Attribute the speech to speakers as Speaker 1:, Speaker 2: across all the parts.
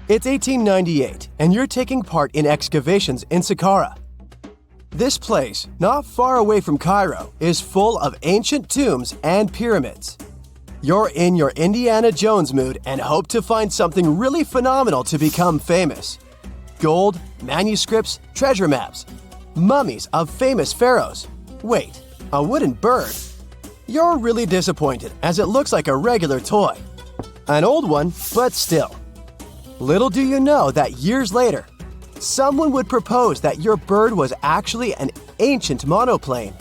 Speaker 1: It's 1898, and you're taking part in excavations in Saqqara. This place, not far away from Cairo, is full of ancient tombs and pyramids. You're in your Indiana Jones mood and hope to find something really phenomenal to become famous. Gold, manuscripts, treasure maps, mummies of famous pharaohs. Wait, a wooden bird? You're really disappointed as it looks like a regular toy. An old one, but still. Little do you know that years later, someone would propose that your bird was actually an ancient monoplane.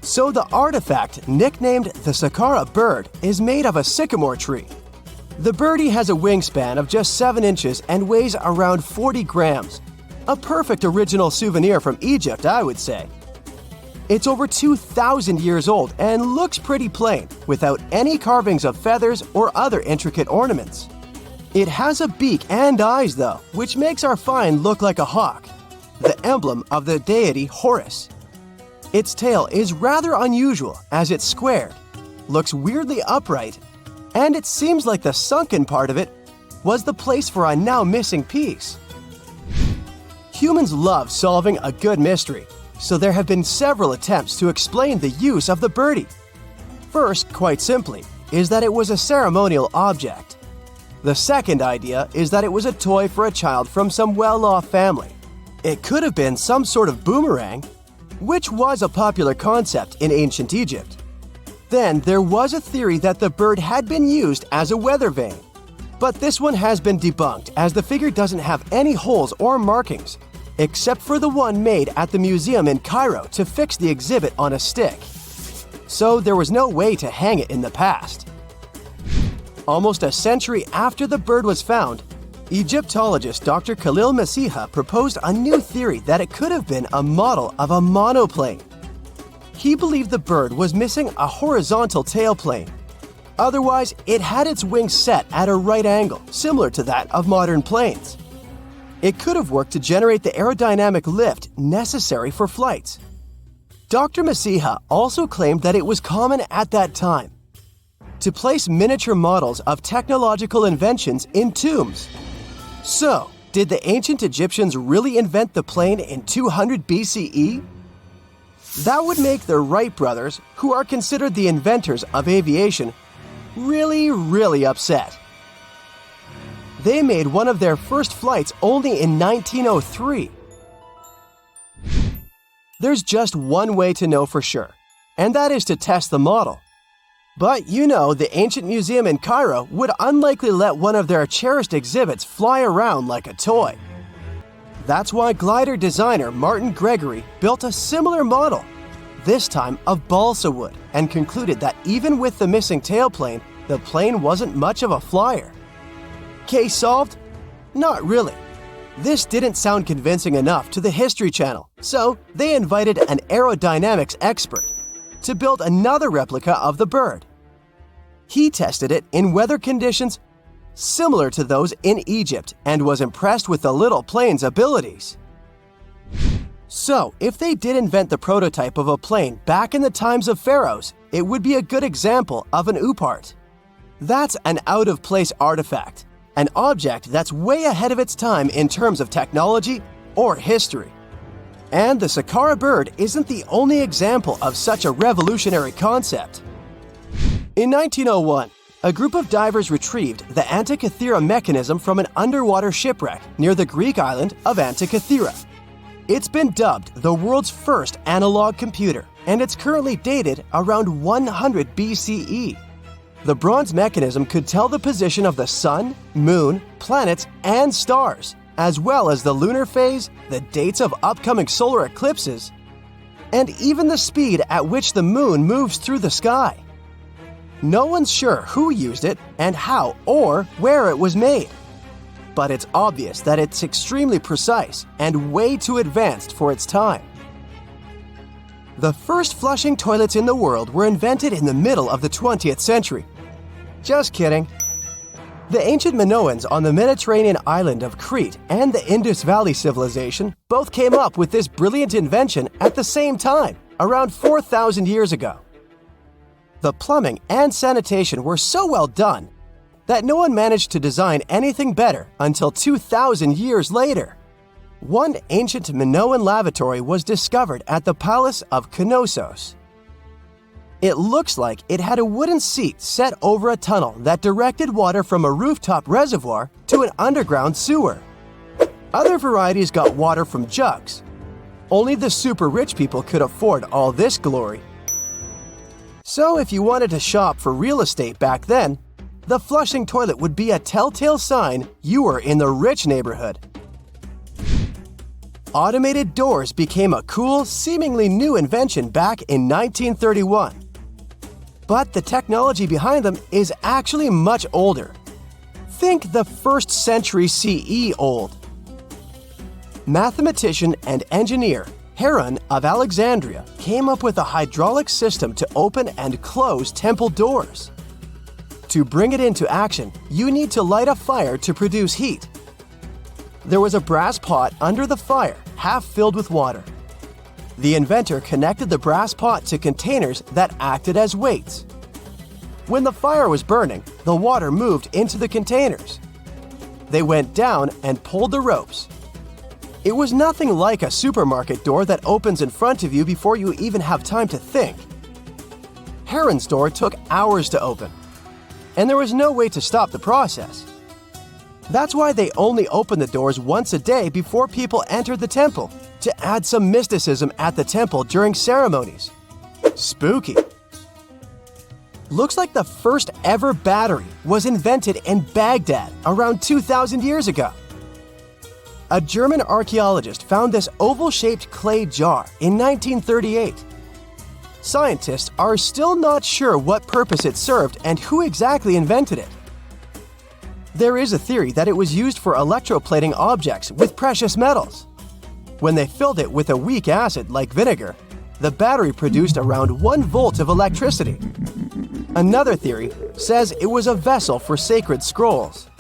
Speaker 1: So the artifact, nicknamed the Saqqara bird, is made of a sycamore tree. The birdie has a wingspan of just 7 inches and weighs around 40 grams. A perfect original souvenir from Egypt, I would say. It's over 2,000 years old and looks pretty plain, without any carvings of feathers or other intricate ornaments. It has a beak and eyes though, which makes our find look like a hawk, the emblem of the deity Horus. Its tail is rather unusual as it's squared, looks weirdly upright, and it seems like the sunken part of it was the place for a now missing piece. Humans love solving a good mystery, so there have been several attempts to explain the use of the birdie. First, quite simply, is that it was a ceremonial object. The second idea is that it was a toy for a child from some well-off family. It could have been some sort of boomerang, which was a popular concept in ancient Egypt. Then there was a theory that the bird had been used as a weather vane. But this one has been debunked as the figure doesn't have any holes or markings, except for the one made at the museum in Cairo to fix the exhibit on a stick. So there was no way to hang it in the past. Almost a century after the bird was found, Egyptologist Dr. Khalil Masiha proposed a new theory that it could have been a model of a monoplane. He believed the bird was missing a horizontal tailplane. Otherwise, it had its wings set at a right angle, similar to that of modern planes. It could have worked to generate the aerodynamic lift necessary for flights. Dr. Masiha also claimed that it was common at that time to place miniature models of technological inventions in tombs. So, did the ancient Egyptians really invent the plane in 200 BCE? That would make the Wright brothers, who are considered the inventors of aviation, really upset. They made one of their first flights only in 1903. There's just one way to know for sure, and that is to test the model. But you know, the ancient museum in Cairo would unlikely let one of their cherished exhibits fly around like a toy. That's why glider designer Martin Gregory built a similar model, this time of balsa wood, and concluded that even with the missing tailplane, the plane wasn't much of a flyer. Case solved? Not really. This didn't sound convincing enough to the History Channel, so they invited an aerodynamics expert to build another replica of the bird. He tested it in weather conditions similar to those in Egypt and was impressed with the little plane's abilities. So, if they did invent the prototype of a plane back in the times of pharaohs, it would be a good example of an oupart. That's an out-of-place artifact, an object that's way ahead of its time in terms of technology or history. And the Saqqara bird isn't the only example of such a revolutionary concept. In 1901, a group of divers retrieved the Antikythera mechanism from an underwater shipwreck near the Greek island of Antikythera. It's been dubbed the world's first analog computer, and it's currently dated around 100 BCE. The bronze mechanism could tell the position of the sun, moon, planets, and stars, as well as the lunar phase, the dates of upcoming solar eclipses, and even the speed at which the moon moves through the sky. No one's sure who used it and how or where it was made. But it's obvious that it's extremely precise and way too advanced for its time. The first flushing toilets in the world were invented in the middle of the 20th century. Just kidding. The ancient Minoans on the Mediterranean island of Crete and the Indus Valley civilization both came up with this brilliant invention at the same time, around 4,000 years ago. The plumbing and sanitation were so well done that no one managed to design anything better until 2,000 years later. One ancient Minoan lavatory was discovered at the Palace of Knossos. It looks like it had a wooden seat set over a tunnel that directed water from a rooftop reservoir to an underground sewer. Other varieties got water from jugs. Only the super rich people could afford all this glory. So if you wanted to shop for real estate back then, the flushing toilet would be a telltale sign you were in the rich neighborhood. Automated doors became a cool, seemingly new invention back in 1931. But the technology behind them is actually much older. Think the 1st century CE old. Mathematician and engineer Heron of Alexandria came up with a hydraulic system to open and close temple doors. To bring it into action, you need to light a fire to produce heat. There was a brass pot under the fire, half filled with water. The inventor connected the brass pot to containers that acted as weights. When the fire was burning, the water moved into the containers. They went down and pulled the ropes. It was nothing like a supermarket door that opens in front of you before you even have time to think. Heron's door took hours to open, and there was no way to stop the process. That's why they only opened the doors once a day before people entered the temple, to add some mysticism at the temple during ceremonies. Spooky. Looks like the first ever battery was invented in Baghdad around 2,000 years ago. A German archaeologist found this oval-shaped clay jar in 1938. Scientists are still not sure what purpose it served and who exactly invented it. There is a theory that it was used for electroplating objects with precious metals. When they filled it with a weak acid like vinegar, the battery produced around 1 volt of electricity. Another theory says it was a vessel for sacred scrolls.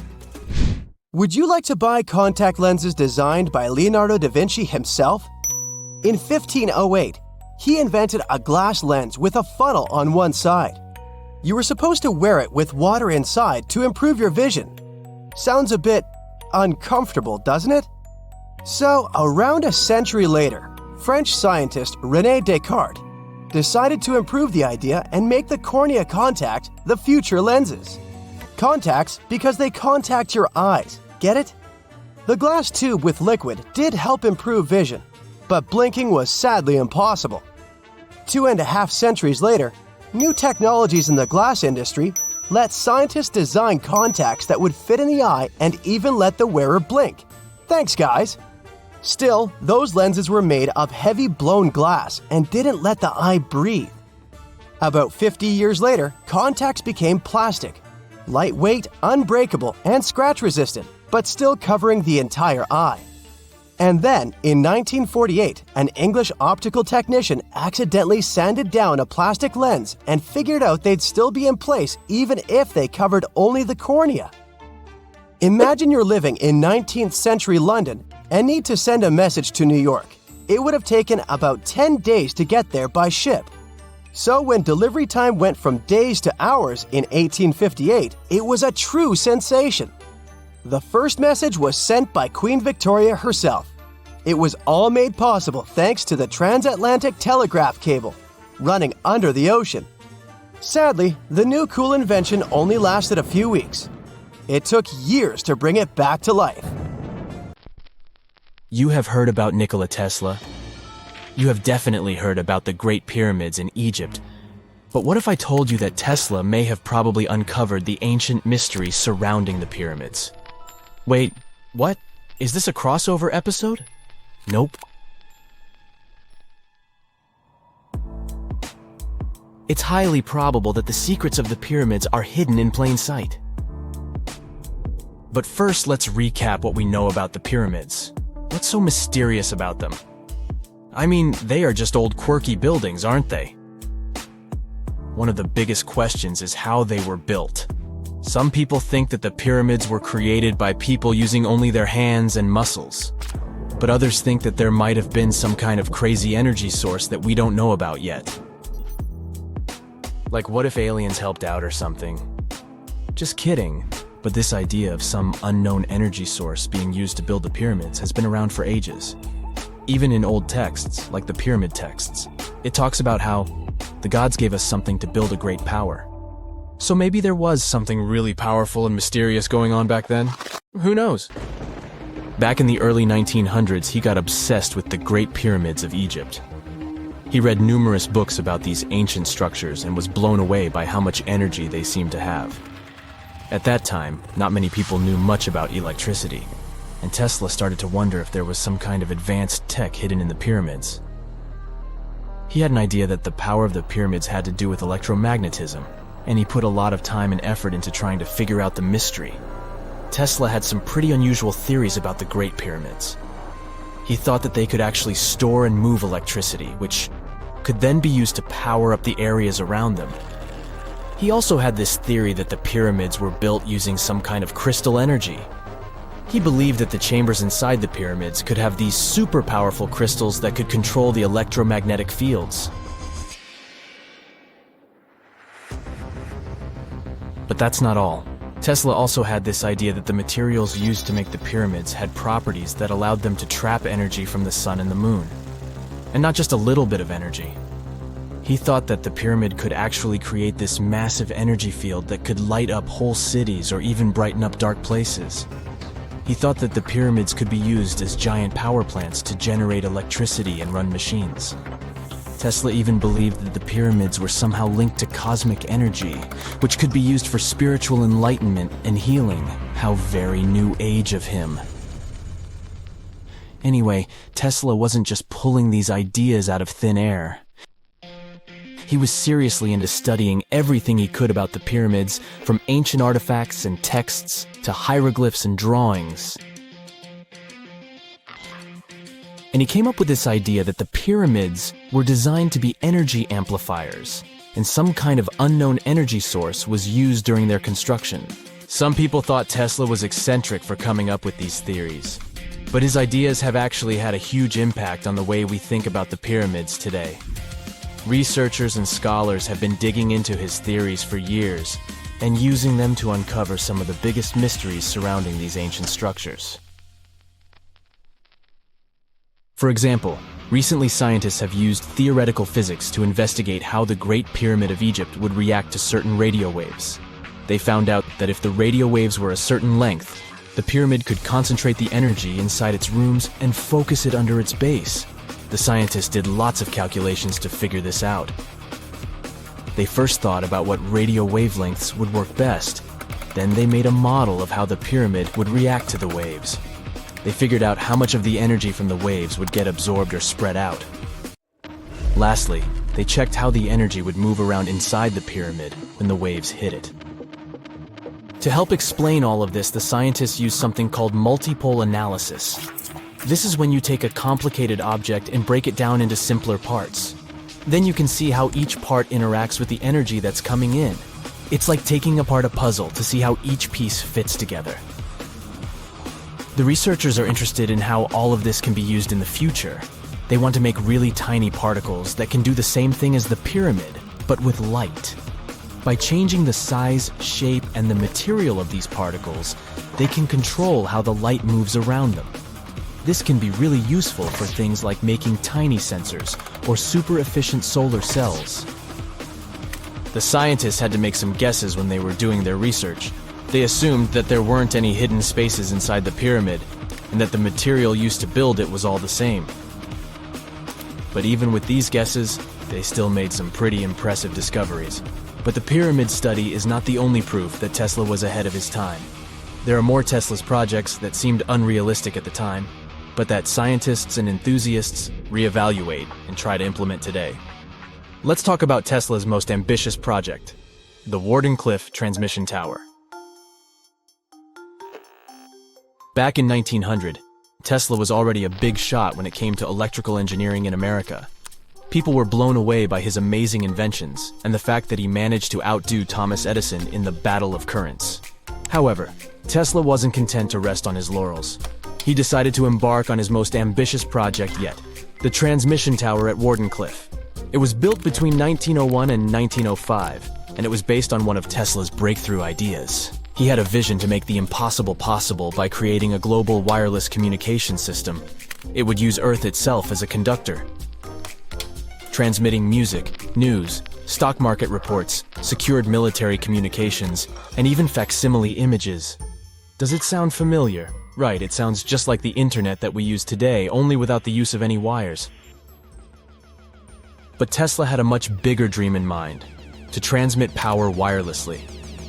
Speaker 1: Would you like to buy contact lenses designed by Leonardo da Vinci himself? In 1508, he invented a glass lens with a funnel on one side. You were supposed to wear it with water inside to improve your vision. Sounds a bit uncomfortable, doesn't it? So, around a century later, French scientist René Descartes decided to improve the idea and make the cornea contact the future lenses. Contacts because they contact your eyes, get it? The glass tube with liquid did help improve vision, but blinking was sadly impossible. 2.5 centuries later, new technologies in the glass industry let scientists design contacts that would fit in the eye and even let the wearer blink. Thanks, guys! Still, those lenses were made of heavy blown glass and didn't let the eye breathe. About 50 years later, contacts became plastic, lightweight, unbreakable, and scratch-resistant, but still covering the entire eye. And then, in 1948, an English optical technician accidentally sanded down a plastic lens and figured out they'd still be in place even if they covered only the cornea. Imagine you're living in 19th century London and need to send a message to New York. It would have taken about 10 days to get there by ship. So when delivery time went from days to hours in 1858, it was a true sensation. The first message was sent by Queen Victoria herself. It was all made possible thanks to the transatlantic telegraph cable, running under the ocean. Sadly, the new cool invention only lasted a few weeks. It took years to bring it back to life.
Speaker 2: You have heard about Nikola Tesla. You have definitely heard about the Great Pyramids in Egypt. But what if I told you that Tesla may have probably uncovered the ancient mysteries surrounding the pyramids? Wait, what? Is this a crossover episode? Nope. It's highly probable that the secrets of the pyramids are hidden in plain sight. But first, let's recap what we know about the pyramids. What's so mysterious about them? I mean, they are just old quirky buildings, aren't they? One of the biggest questions is how they were built. Some people think that the pyramids were created by people using only their hands and muscles. But others think that there might have been some kind of crazy energy source that we don't know about yet. Like, what if aliens helped out or something? Just kidding. But this idea of some unknown energy source being used to build the pyramids has been around for ages. Even in old texts, like the pyramid texts, it talks about how the gods gave us something to build a great power. So maybe there was something really powerful and mysterious going on back then? Who knows? Back in the early 1900s, he got obsessed with the Great Pyramids of Egypt. He read numerous books about these ancient structures and was blown away by how much energy they seemed to have. At that time, not many people knew much about electricity, and Tesla started to wonder if there was some kind of advanced tech hidden in the pyramids. He had an idea that the power of the pyramids had to do with electromagnetism, and he put a lot of time and effort into trying to figure out the mystery. Tesla had some pretty unusual theories about the Great Pyramids. He thought that they could actually store and move electricity, which could then be used to power up the areas around them. He also had this theory that the pyramids were built using some kind of crystal energy. He believed that the chambers inside the pyramids could have these super powerful crystals that could control the electromagnetic fields. But that's not all. Tesla also had this idea that the materials used to make the pyramids had properties that allowed them to trap energy from the sun and the moon. And not just a little bit of energy. He thought that the pyramid could actually create this massive energy field that could light up whole cities or even brighten up dark places. He thought that the pyramids could be used as giant power plants to generate electricity and run machines. Tesla even believed that the pyramids were somehow linked to cosmic energy, which could be used for spiritual enlightenment and healing. How very new age of him. Anyway, Tesla wasn't just pulling these ideas out of thin air. He was seriously into studying everything he could about the pyramids, from ancient artifacts and texts to hieroglyphs and drawings. And he came up with this idea that the pyramids were designed to be energy amplifiers, and some kind of unknown energy source was used during their construction. Some people thought Tesla was eccentric for coming up with these theories, but his ideas have actually had a huge impact on the way we think about the pyramids today. Researchers and scholars have been digging into his theories for years and using them to uncover some of the biggest mysteries surrounding these ancient structures. For example, recently scientists have used theoretical physics to investigate how the Great Pyramid of Egypt would react to certain radio waves. They found out that if the radio waves were a certain length, the pyramid could concentrate the energy inside its rooms and focus it under its base. The scientists did lots of calculations to figure this out. They first thought about what radio wavelengths would work best. Then they made a model of how the pyramid would react to the waves. They figured out how much of the energy from the waves would get absorbed or spread out. Lastly, they checked how the energy would move around inside the pyramid when the waves hit it. To help explain all of this, the scientists used something called multipole analysis. This is when you take a complicated object and break it down into simpler parts. Then you can see how each part interacts with the energy that's coming in. It's like taking apart a puzzle to see how each piece fits together. The researchers are interested in how all of this can be used in the future. They want to make really tiny particles that can do the same thing as the pyramid, but with light. By changing the size, shape, and the material of these particles, they can control how the light moves around them. This can be really useful for things like making tiny sensors or super efficient solar cells. The scientists had to make some guesses when they were doing their research. They assumed that there weren't any hidden spaces inside the pyramid, and that the material used to build it was all the same. But even with these guesses, they still made some pretty impressive discoveries. But the pyramid study is not the only proof that Tesla was ahead of his time. There are more Tesla's projects that seemed unrealistic at the time, but that scientists and enthusiasts reevaluate and try to implement today. Let's talk about Tesla's most ambitious project, the Wardenclyffe Transmission Tower. Back in 1900, Tesla was already a big shot when it came to electrical engineering in America. People were blown away by his amazing inventions and the fact that he managed to outdo Thomas Edison in the battle of currents. However, Tesla wasn't content to rest on his laurels. He decided to embark on his most ambitious project yet, the transmission tower at Wardenclyffe. It was built between 1901 and 1905, and it was based on one of Tesla's breakthrough ideas. He had a vision to make the impossible possible by creating a global wireless communication system. It would use Earth itself as a conductor, transmitting music, news, stock market reports, secured military communications, and even facsimile images. Does it sound familiar? Right, it sounds just like the internet that we use today, only without the use of any wires. But Tesla had a much bigger dream in mind: to transmit power wirelessly.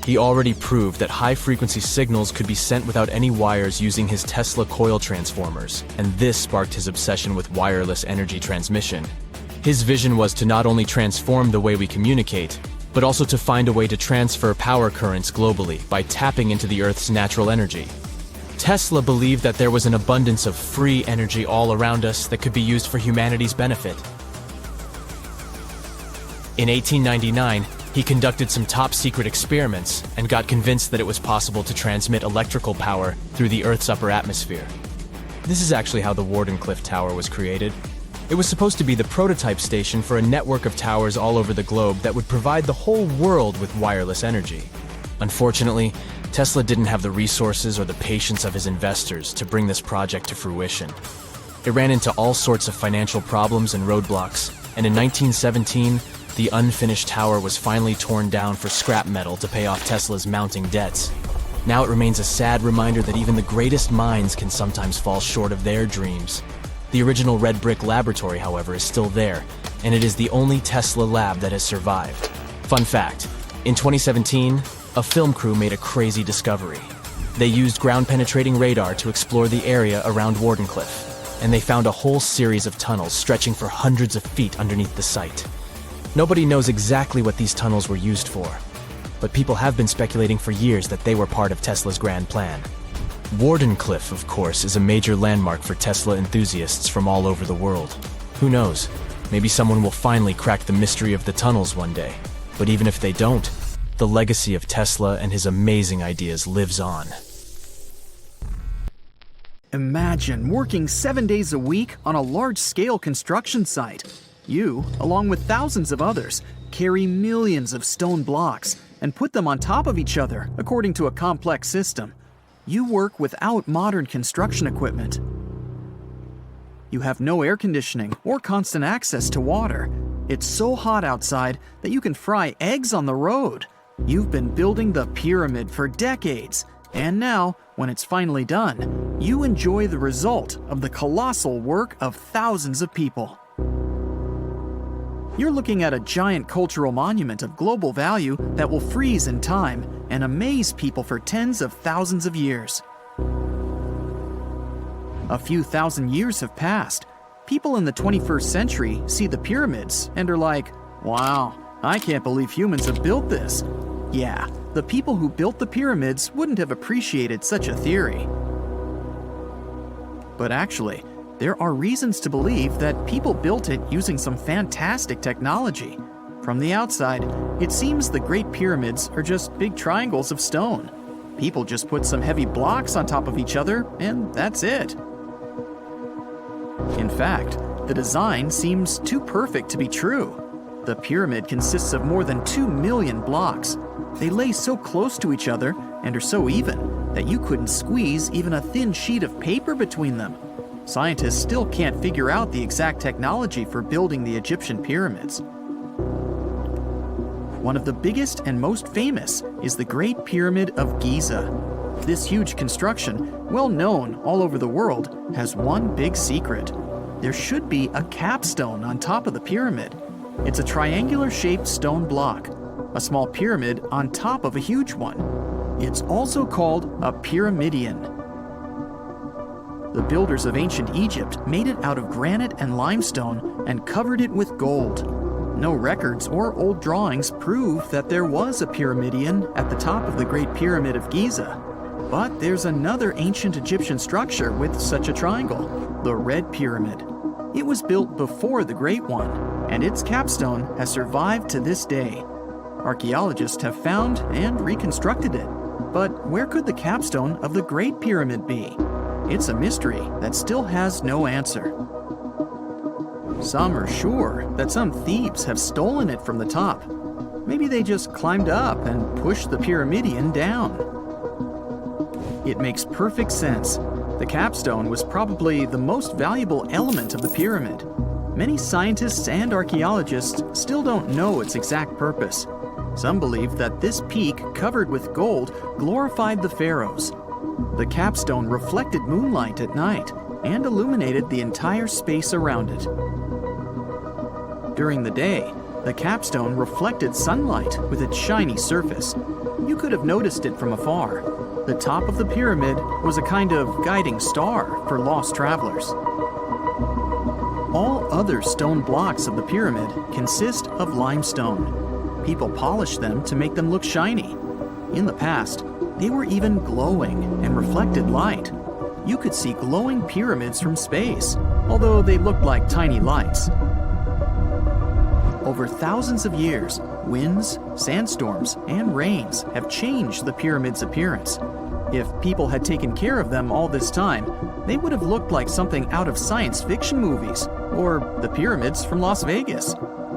Speaker 2: He already proved that high-frequency signals could be sent without any wires using his Tesla coil transformers, and this sparked his obsession with wireless energy transmission. His vision was to not only transform the way we communicate, but also to find a way to transfer power currents globally by tapping into the Earth's natural energy. Tesla believed that there was an abundance of free energy all around us that could be used for humanity's benefit. In 1899, he conducted some top-secret experiments and got convinced that it was possible to transmit electrical power through the Earth's upper atmosphere. This is actually how the Wardenclyffe Tower was created. It was supposed to be the prototype station for a network of towers all over the globe that would provide the whole world with wireless energy. Unfortunately, Tesla didn't have the resources or the patience of his investors to bring this project to fruition. It ran into all sorts of financial problems and roadblocks, and in 1917, the unfinished tower was finally torn down for scrap metal to pay off Tesla's mounting debts. Now it remains a sad reminder that even the greatest minds can sometimes fall short of their dreams. The original red brick laboratory, however, is still there, and it is the only Tesla lab that has survived. Fun fact, in 2017, a film crew made a crazy discovery. They used ground-penetrating radar to explore the area around Wardenclyffe, and they found a whole series of tunnels stretching for hundreds of feet underneath the site. Nobody knows exactly what these tunnels were used for, but people have been speculating for years that they were part of Tesla's grand plan. Wardenclyffe, of course, is a major landmark for Tesla enthusiasts from all over the world. Who knows? Maybe someone will finally crack the mystery of the tunnels one day. But even if they don't, the legacy of Tesla and his amazing ideas lives on.
Speaker 3: Imagine working 7 days a week on a large-scale construction site. You, along with thousands of others, carry millions of stone blocks and put them on top of each other according to a complex system. You work without modern construction equipment. You have no air conditioning or constant access to water. It's so hot outside that you can fry eggs on the road. You've been building the pyramid for decades, and now, when it's finally done, you enjoy the result of the colossal work of thousands of people. You're looking at a giant cultural monument of global value that will freeze in time and amaze people for tens of thousands of years. A few thousand years have passed. People in the 21st century see the pyramids and are like, "Wow, I can't believe humans have built this." Yeah, the people who built the pyramids wouldn't have appreciated such a theory. But actually, there are reasons to believe that people built it using some fantastic technology. From the outside, it seems the Great Pyramids are just big triangles of stone. People just put some heavy blocks on top of each other, and that's it. In fact, the design seems too perfect to be true. The pyramid consists of more than 2 million blocks. They lay so close to each other and are so even that you couldn't squeeze even a thin sheet of paper between them. Scientists still can't figure out the exact technology for building the Egyptian pyramids. One of the biggest and most famous is the Great Pyramid of Giza. This huge construction, well known all over the world, has one big secret. There should be a capstone on top of the pyramid. It's a triangular-shaped stone block, a small pyramid on top of a huge one. It's also called a pyramidion. The builders of ancient Egypt made it out of granite and limestone and covered it with gold. No records or old drawings prove that there was a pyramidion at the top of the Great Pyramid of Giza. But there's another ancient Egyptian structure with such a triangle, the Red Pyramid. It was built before the Great One, and its capstone has survived to this day. Archaeologists have found and reconstructed it. But where could the capstone of the Great Pyramid be? It's a mystery that still has no answer. Some are sure that some thieves have stolen it from the top. maybe they just climbed up and pushed the pyramidion down. It makes perfect sense. The capstone was probably the most valuable element of the pyramid. Many scientists and archaeologists still don't know its exact purpose. Some believe that this peak covered with gold glorified the pharaohs. The capstone reflected moonlight at night and illuminated the entire space around it. During the day, the capstone reflected sunlight with its shiny surface. You could have noticed it from afar. The top of the pyramid was a kind of guiding star for lost travelers. All other stone blocks of the pyramid consist of limestone. People polished them to make them look shiny. In the past, they were even glowing and reflected light. You could see glowing pyramids from space, although they looked like tiny lights. Over thousands of years, winds, sandstorms, and rains have changed the pyramid's appearance. If people had taken care of them all this time, they would have looked like something out of science fiction movies, or the pyramids from Las Vegas.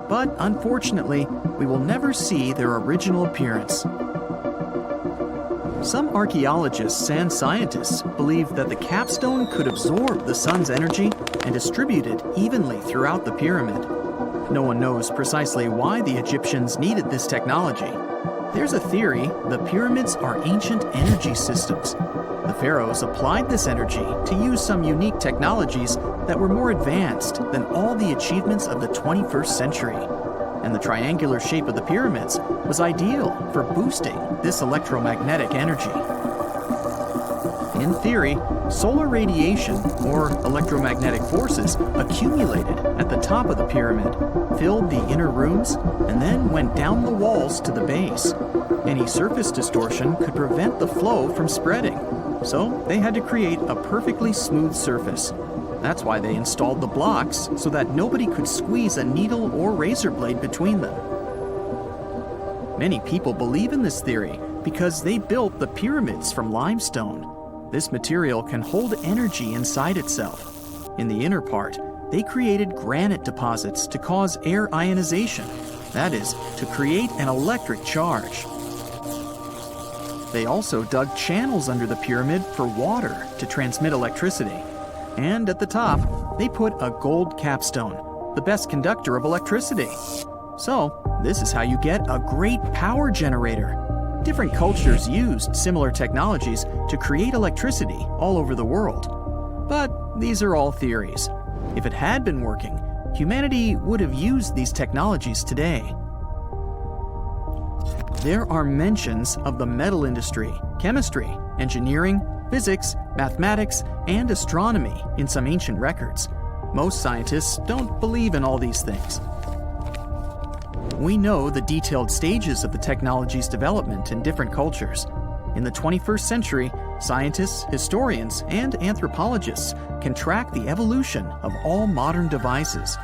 Speaker 3: But unfortunately, we will never see their original appearance. Some archaeologists and scientists believe that the capstone could absorb the sun's energy and distribute it evenly throughout the pyramid. No one knows precisely why the Egyptians needed this technology. There's a theory the pyramids are ancient energy systems. The pharaohs applied this energy to use some unique technologies that were more advanced than all the achievements of the 21st century. And the triangular shape of the pyramids was ideal for boosting this electromagnetic energy. In theory, solar radiation, or electromagnetic forces, accumulated at the top of the pyramid, filled the inner rooms, and then went down the walls to the base. Any surface distortion could prevent the flow from spreading, so they had to create a perfectly smooth surface. That's why they installed the blocks so that nobody could squeeze a needle or razor blade between them. Many people believe in this theory because they built the pyramids from limestone. This material can hold energy inside itself. In the inner part, they created granite deposits to cause air ionization, that is, to create an electric charge. They also dug channels under the pyramid for water to transmit electricity. And at the top, they put a gold capstone, the best conductor of electricity. So, this is how you get a great power generator. Different cultures used similar technologies to create electricity all over the world. But these are all theories. If it had been working, humanity would have used these technologies today. There are mentions of the metal industry, chemistry, engineering, physics, mathematics, and astronomy in some ancient records. Most scientists don't believe in all these things. We know the detailed stages of the technology's development in different cultures. In the 21st century, scientists, historians, and anthropologists can track the evolution of all modern devices.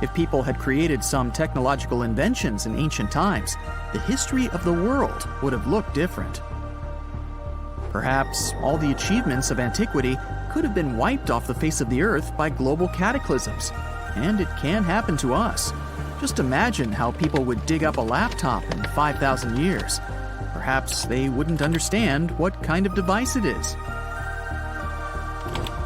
Speaker 3: If people had created some technological inventions in ancient times, the history of the world would have looked different. Perhaps all the achievements of antiquity could have been wiped off the face of the earth by global cataclysms. And it can happen to us. Just imagine how people would dig up a laptop in 5,000 years. Perhaps they wouldn't understand what kind of device it is.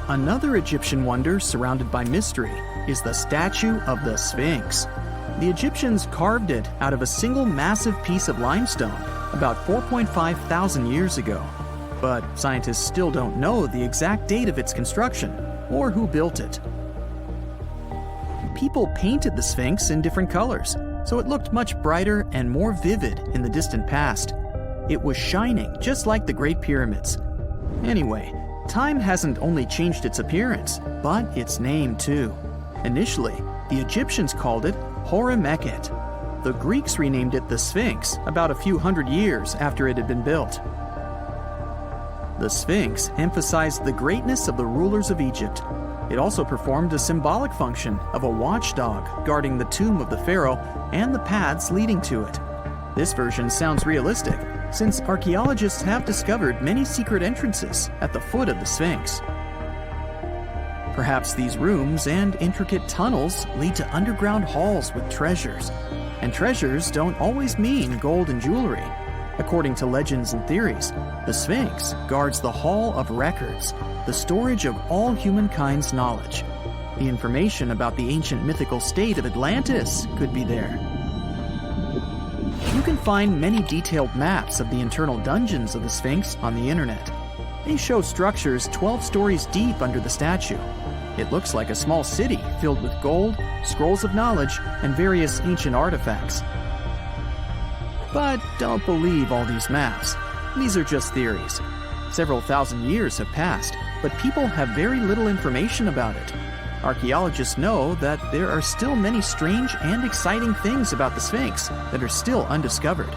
Speaker 3: Another Egyptian wonder surrounded by mystery is the statue of the Sphinx. The Egyptians carved it out of a single massive piece of limestone about 4.5 thousand years ago. But scientists still don't know the exact date of its construction or who built it. People painted the Sphinx in different colors, so it looked much brighter and more vivid in the distant past. It was shining just like the Great Pyramids. Anyway, time hasn't only changed its appearance, but its name too. Initially, the Egyptians called it Hor-Mekhet. The Greeks renamed it the Sphinx about a few hundred years after it had been built. The Sphinx emphasized the greatness of the rulers of Egypt. It also performed a symbolic function of a watchdog guarding the tomb of the pharaoh and the paths leading to it. This version sounds realistic, since archaeologists have discovered many secret entrances at the foot of the Sphinx. Perhaps these rooms and intricate tunnels lead to underground halls with treasures. and treasures don't always mean gold and jewelry. According to legends and theories, the Sphinx guards the Hall of Records, the storage of all humankind's knowledge. The information about the ancient mythical state of Atlantis could be there. You can find many detailed maps of the internal dungeons of the Sphinx on the internet. They show structures 12 stories deep under the statue. It looks like a small city filled with gold, scrolls of knowledge, and various ancient artifacts. But don't believe all these maps. These are just theories. Several thousand years have passed, but people have very little information about it. Archaeologists know that there are still many strange and exciting things about the Sphinx that are still undiscovered.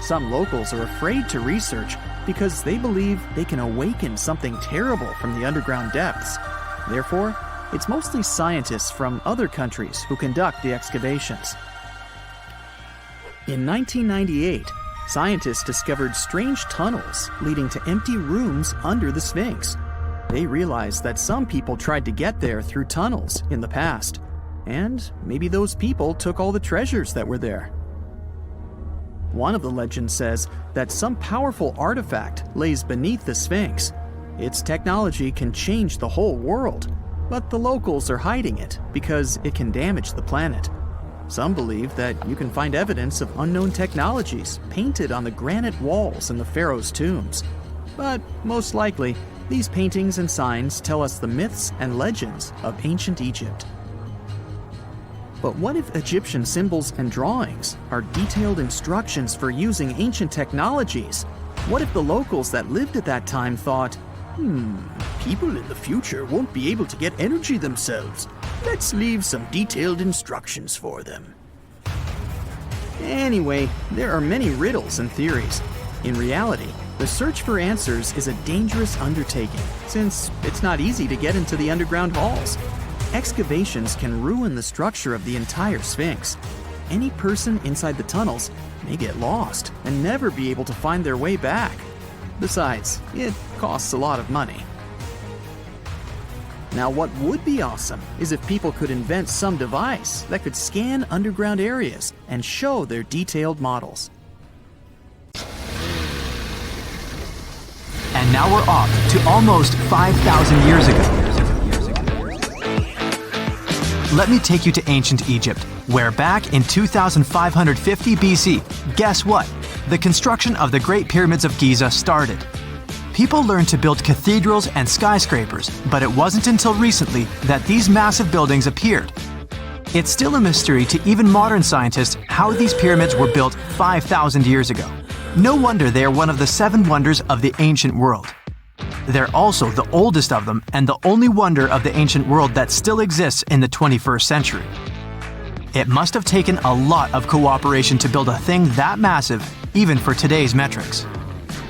Speaker 3: Some locals are afraid to research because they believe they can awaken something terrible from the underground depths. Therefore, it's mostly scientists from other countries who conduct the excavations. In 1998, scientists discovered strange tunnels leading to empty rooms under the Sphinx. They realized that some people tried to get there through tunnels in the past, and maybe those people took all the treasures that were there. One of the legends says that some powerful artifact lays beneath the Sphinx. Its technology can change the whole world, but the locals are hiding it because it can damage the planet. Some believe that you can find evidence of unknown technologies painted on the granite walls in the pharaoh's tombs. But most likely, these paintings and signs tell us the myths and legends of ancient Egypt. But what if Egyptian symbols and drawings are detailed instructions for using ancient technologies? What if the locals that lived at that time thought, people in the future won't be able to get energy themselves. Let's leave some detailed instructions for them. Anyway, there are many riddles and theories. In reality, the search for answers is a dangerous undertaking, since it's not easy to get into the underground halls. Excavations can ruin the structure of the entire Sphinx. Any person inside the tunnels may get lost and never be able to find their way back. Besides, it costs a lot of money. Now, what would be awesome is if people could invent some device that could scan underground areas and show their detailed models.
Speaker 4: And now we're off to almost 5,000 years ago. Let me take you to ancient Egypt, where back in 2550 BC, guess what? The construction of the Great Pyramids of Giza started. People learned to build cathedrals and skyscrapers, but it wasn't until recently that these massive buildings appeared. It's still a mystery to even modern scientists how these pyramids were built 5,000 years ago. No wonder they are one of the 7 wonders of the ancient world. They're also the oldest of them and the only wonder of the ancient world that still exists in the 21st century. It must have taken a lot of cooperation to build a thing that massive, even for today's metrics.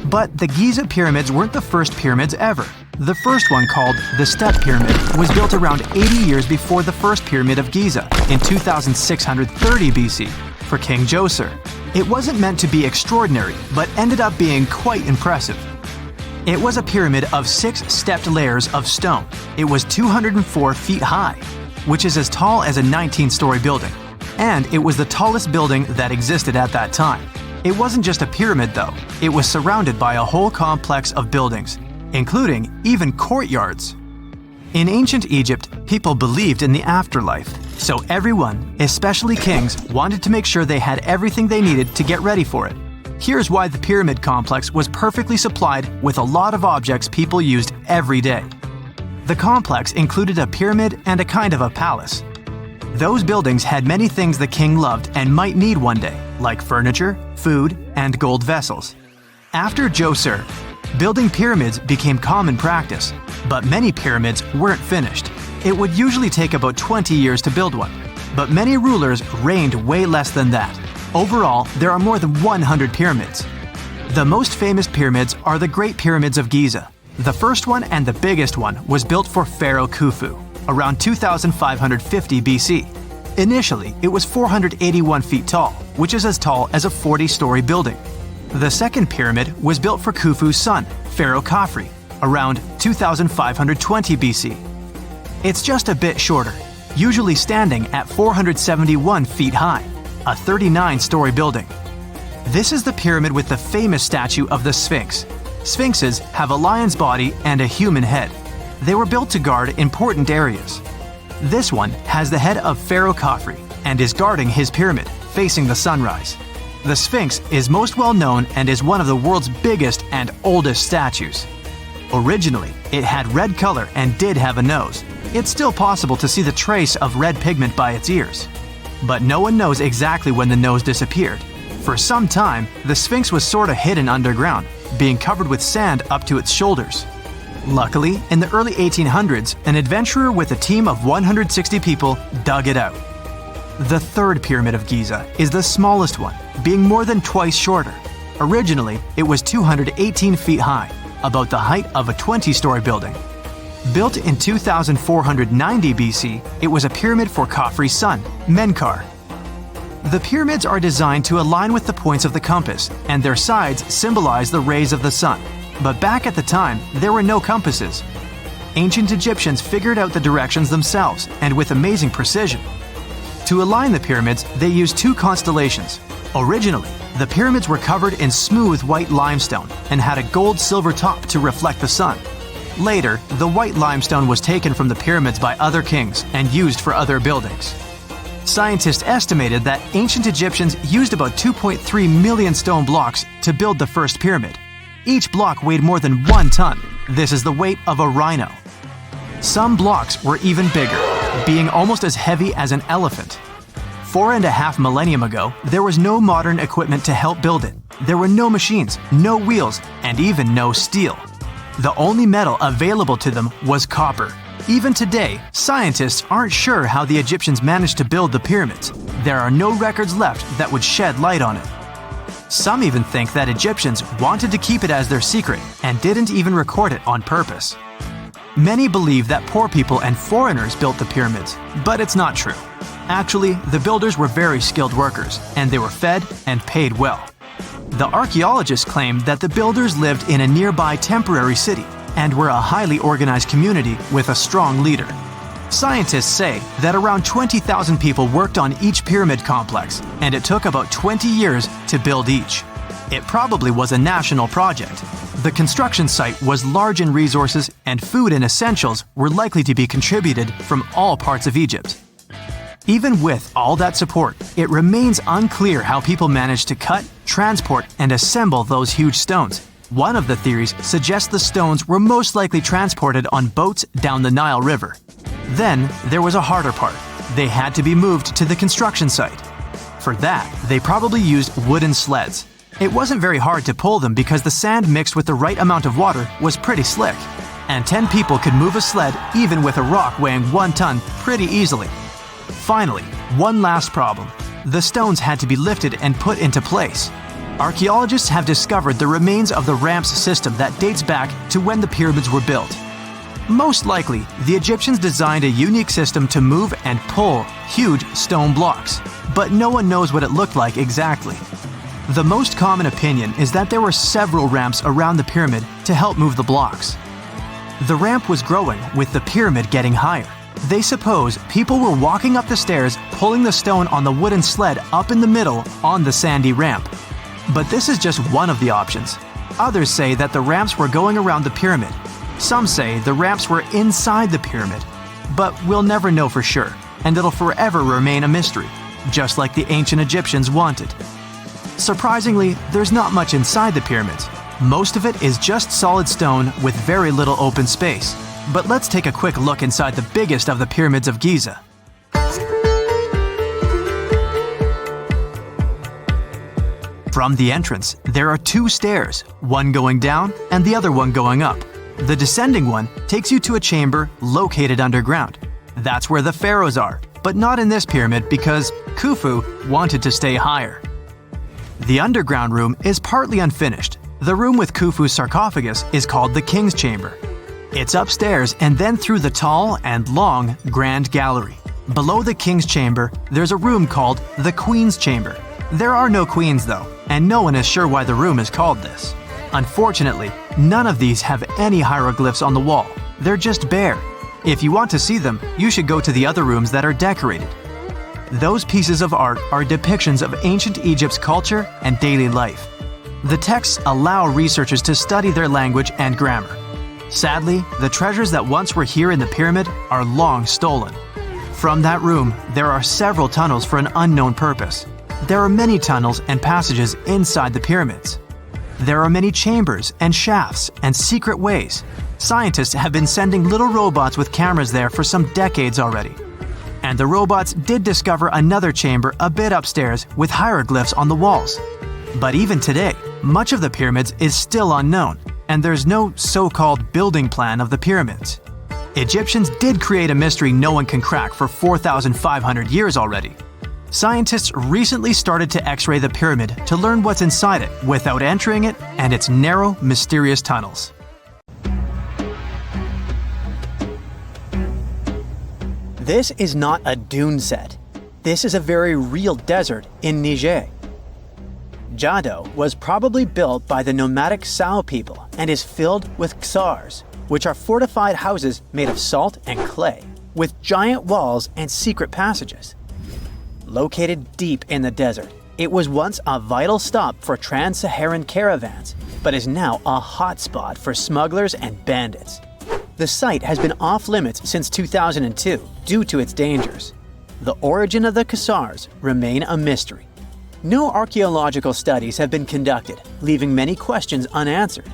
Speaker 4: But the Giza pyramids weren't the first pyramids ever. The first one, called the Step Pyramid, was built around 80 years before the first pyramid of Giza in 2630 BC for King Djoser. It wasn't meant to be extraordinary, but ended up being quite impressive. It was a pyramid of 6 stepped layers of stone. It was 204 feet high, which is as tall as a 19-story building. And it was the tallest building that existed at that time. It wasn't just a pyramid though, it was surrounded by a whole complex of buildings, including even courtyards. In ancient Egypt, people believed in the afterlife, so everyone, especially kings, wanted to make sure they had everything they needed to get ready for it. Here's why the pyramid complex was perfectly supplied with a lot of objects people used every day. The complex included a pyramid and a kind of a palace. Those buildings had many things the king loved and might need one day, like furniture, food, and gold vessels. After Djoser, building pyramids became common practice, but many pyramids weren't finished. It would usually take about 20 years to build one, but many rulers reigned way less than that. Overall, there are more than 100 pyramids. The most famous pyramids are the Great Pyramids of Giza. The first one and the biggest one was built for Pharaoh Khufu, around 2550 BC. Initially, it was 481 feet tall, which is as tall as a 40-story building. The second pyramid was built for Khufu's son, Pharaoh Khafre, around 2520 BC. It's just a bit shorter, usually standing at 471 feet high. a 39-story building. This is the pyramid with the famous statue of the Sphinx. Sphinxes have a lion's body and a human head. They were built to guard important areas. This one has the head of Pharaoh Khafre and is guarding his pyramid, facing the sunrise. The Sphinx is most well known and is one of the world's biggest and oldest statues. Originally, it had red color and did have a nose. It's still possible to see the trace of red pigment by its ears. But no one knows exactly when the nose disappeared. For some time, the Sphinx was sort of hidden underground, being covered with sand up to its shoulders. Luckily, in the early 1800s, an adventurer with a team of 160 people dug it out. The third pyramid of Giza is the smallest one, being more than twice shorter. Originally, it was 218 feet high, about the height of a 20-story building. Built in 2490 BC, it was a pyramid for Khafre's son, Menkaure. The pyramids are designed to align with the points of the compass, and their sides symbolize the rays of the sun. But back at the time, there were no compasses. Ancient Egyptians figured out the directions themselves, and with amazing precision. To align the pyramids, they used two constellations. Originally, the pyramids were covered in smooth white limestone and had a gold-silver top to reflect the sun. Later, the white limestone was taken from the pyramids by other kings and used for other buildings. Scientists estimated that ancient Egyptians used about 2.3 million stone blocks to build the first pyramid. Each block weighed more than 1 ton. This is the weight of a rhino. Some blocks were even bigger, being almost as heavy as an elephant. 4.5 millennia ago, there was no modern equipment to help build it. There were no machines, no wheels, and even no steel. The only metal available to them was copper. Even today, scientists aren't sure how the Egyptians managed to build the pyramids. There are no records left that would shed light on it. Some even think that Egyptians wanted to keep it as their secret and didn't even record it on purpose. Many believe that poor people and foreigners built the pyramids, but it's not true. Actually, the builders were very skilled workers, and they were fed and paid well. The archaeologists claim that the builders lived in a nearby temporary city and were a highly organized community with a strong leader. Scientists say that around 20,000 people worked on each pyramid complex, and it took about 20 years to build each. It probably was a national project. The construction site was large in resources, and food and essentials were likely to be contributed from all parts of Egypt. Even with all that support, it remains unclear how people managed to cut, transport, and assemble those huge stones. One of the theories suggests the stones were most likely transported on boats down the Nile River. Then, there was a harder part. They had to be moved to the construction site. For that, they probably used wooden sleds. It wasn't very hard to pull them because the sand mixed with the right amount of water was pretty slick. And 10 people could move a sled even with a rock weighing 1 ton pretty easily. Finally, one last problem. The stones had to be lifted and put into place. Archaeologists have discovered the remains of the ramps system that dates back to when the pyramids were built. Most likely, the Egyptians designed a unique system to move and pull huge stone blocks, but no one knows what it looked like exactly. The most common opinion is that there were several ramps around the pyramid to help move the blocks. The ramp was growing with the pyramid getting higher. They suppose people were walking up the stairs, pulling the stone on the wooden sled up in the middle on the sandy ramp. But this is just one of the options. Others say that the ramps were going around the pyramid. Some say the ramps were inside the pyramid. But we'll never know for sure, and it'll forever remain a mystery, just like the ancient Egyptians wanted. Surprisingly, there's not much inside the pyramids. Most of it is just solid stone with very little open space. But let's take a quick look inside the biggest of the pyramids of Giza. From the entrance, there are 2 stairs, one going down and the other one going up. The descending one takes you to a chamber located underground. That's where the pharaohs are, but not in this pyramid because Khufu wanted to stay higher. The underground room is partly unfinished. The room with Khufu's sarcophagus is called the King's Chamber. It's upstairs and then through the tall and long Grand Gallery. Below the King's Chamber, there's a room called the Queen's Chamber. There are no queens though, and no one is sure why the room is called this. Unfortunately, none of these have any hieroglyphs on the wall. They're just bare. If you want to see them, you should go to the other rooms that are decorated. Those pieces of art are depictions of ancient Egypt's culture and daily life. The texts allow researchers to study their language and grammar. Sadly, the treasures that once were here in the pyramid are long stolen. From that room, there are several tunnels for an unknown purpose. There are many tunnels and passages inside the pyramids. There are many chambers and shafts and secret ways. Scientists have been sending little robots with cameras there for some decades already. And the robots did discover another chamber a bit upstairs with hieroglyphs on the walls. But even today, much of the pyramids is still unknown, and there's no so-called building plan of the pyramids. Egyptians did create a mystery no one can crack for 4,500 years already. Scientists recently started to X-ray the pyramid to learn what's inside it without entering it and its narrow, mysterious tunnels.
Speaker 1: This is not a dune set. This is a very real desert in Niger. Jado was probably built by the nomadic Sao people and is filled with ksars, which are fortified houses made of salt and clay, with giant walls and secret passages. Located deep in the desert, it was once a vital stop for trans-Saharan caravans, but is now a hotspot for smugglers and bandits. The site has been off-limits since 2002 due to its dangers. The origin of the ksars remain a mystery. No archaeological studies have been conducted, leaving many questions unanswered.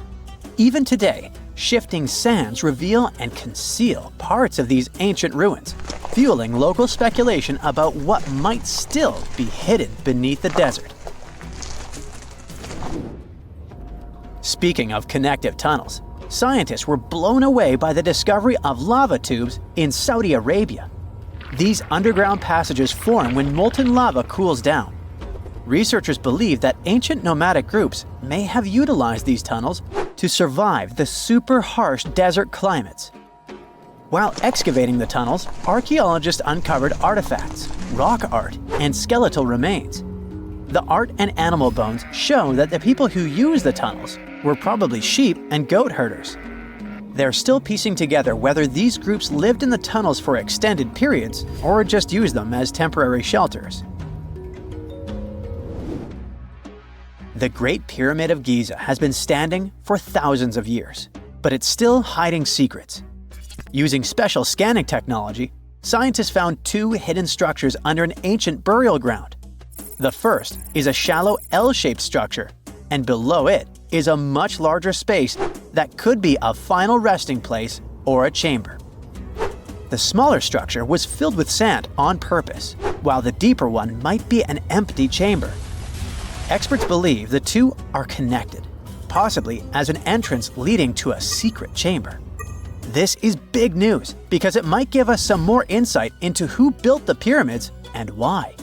Speaker 1: Even today, shifting sands reveal and conceal parts of these ancient ruins, fueling local speculation about what might still be hidden beneath the desert. Speaking of connective tunnels, scientists were blown away by the discovery of lava tubes in Saudi Arabia. These underground passages form when molten lava cools down. Researchers believe that ancient nomadic groups may have utilized these tunnels to survive the super harsh desert climates. While excavating the tunnels, archaeologists uncovered artifacts, rock art, and skeletal remains. The art and animal bones show that the people who used the tunnels were probably sheep and goat herders. They're still piecing together whether these groups lived in the tunnels for extended periods or just used them as temporary shelters. The Great Pyramid of Giza has been standing for thousands of years, but it's still hiding secrets. Using special scanning technology, scientists found two hidden structures under an ancient burial ground. The first is a shallow L-shaped structure, and below it is a much larger space that could be a final resting place or a chamber. The smaller structure was filled with sand on purpose, while the deeper one might be an empty chamber. Experts believe the two are connected, possibly as an entrance leading to a secret chamber. This is big news because it might give us some more insight into who built the pyramids and why.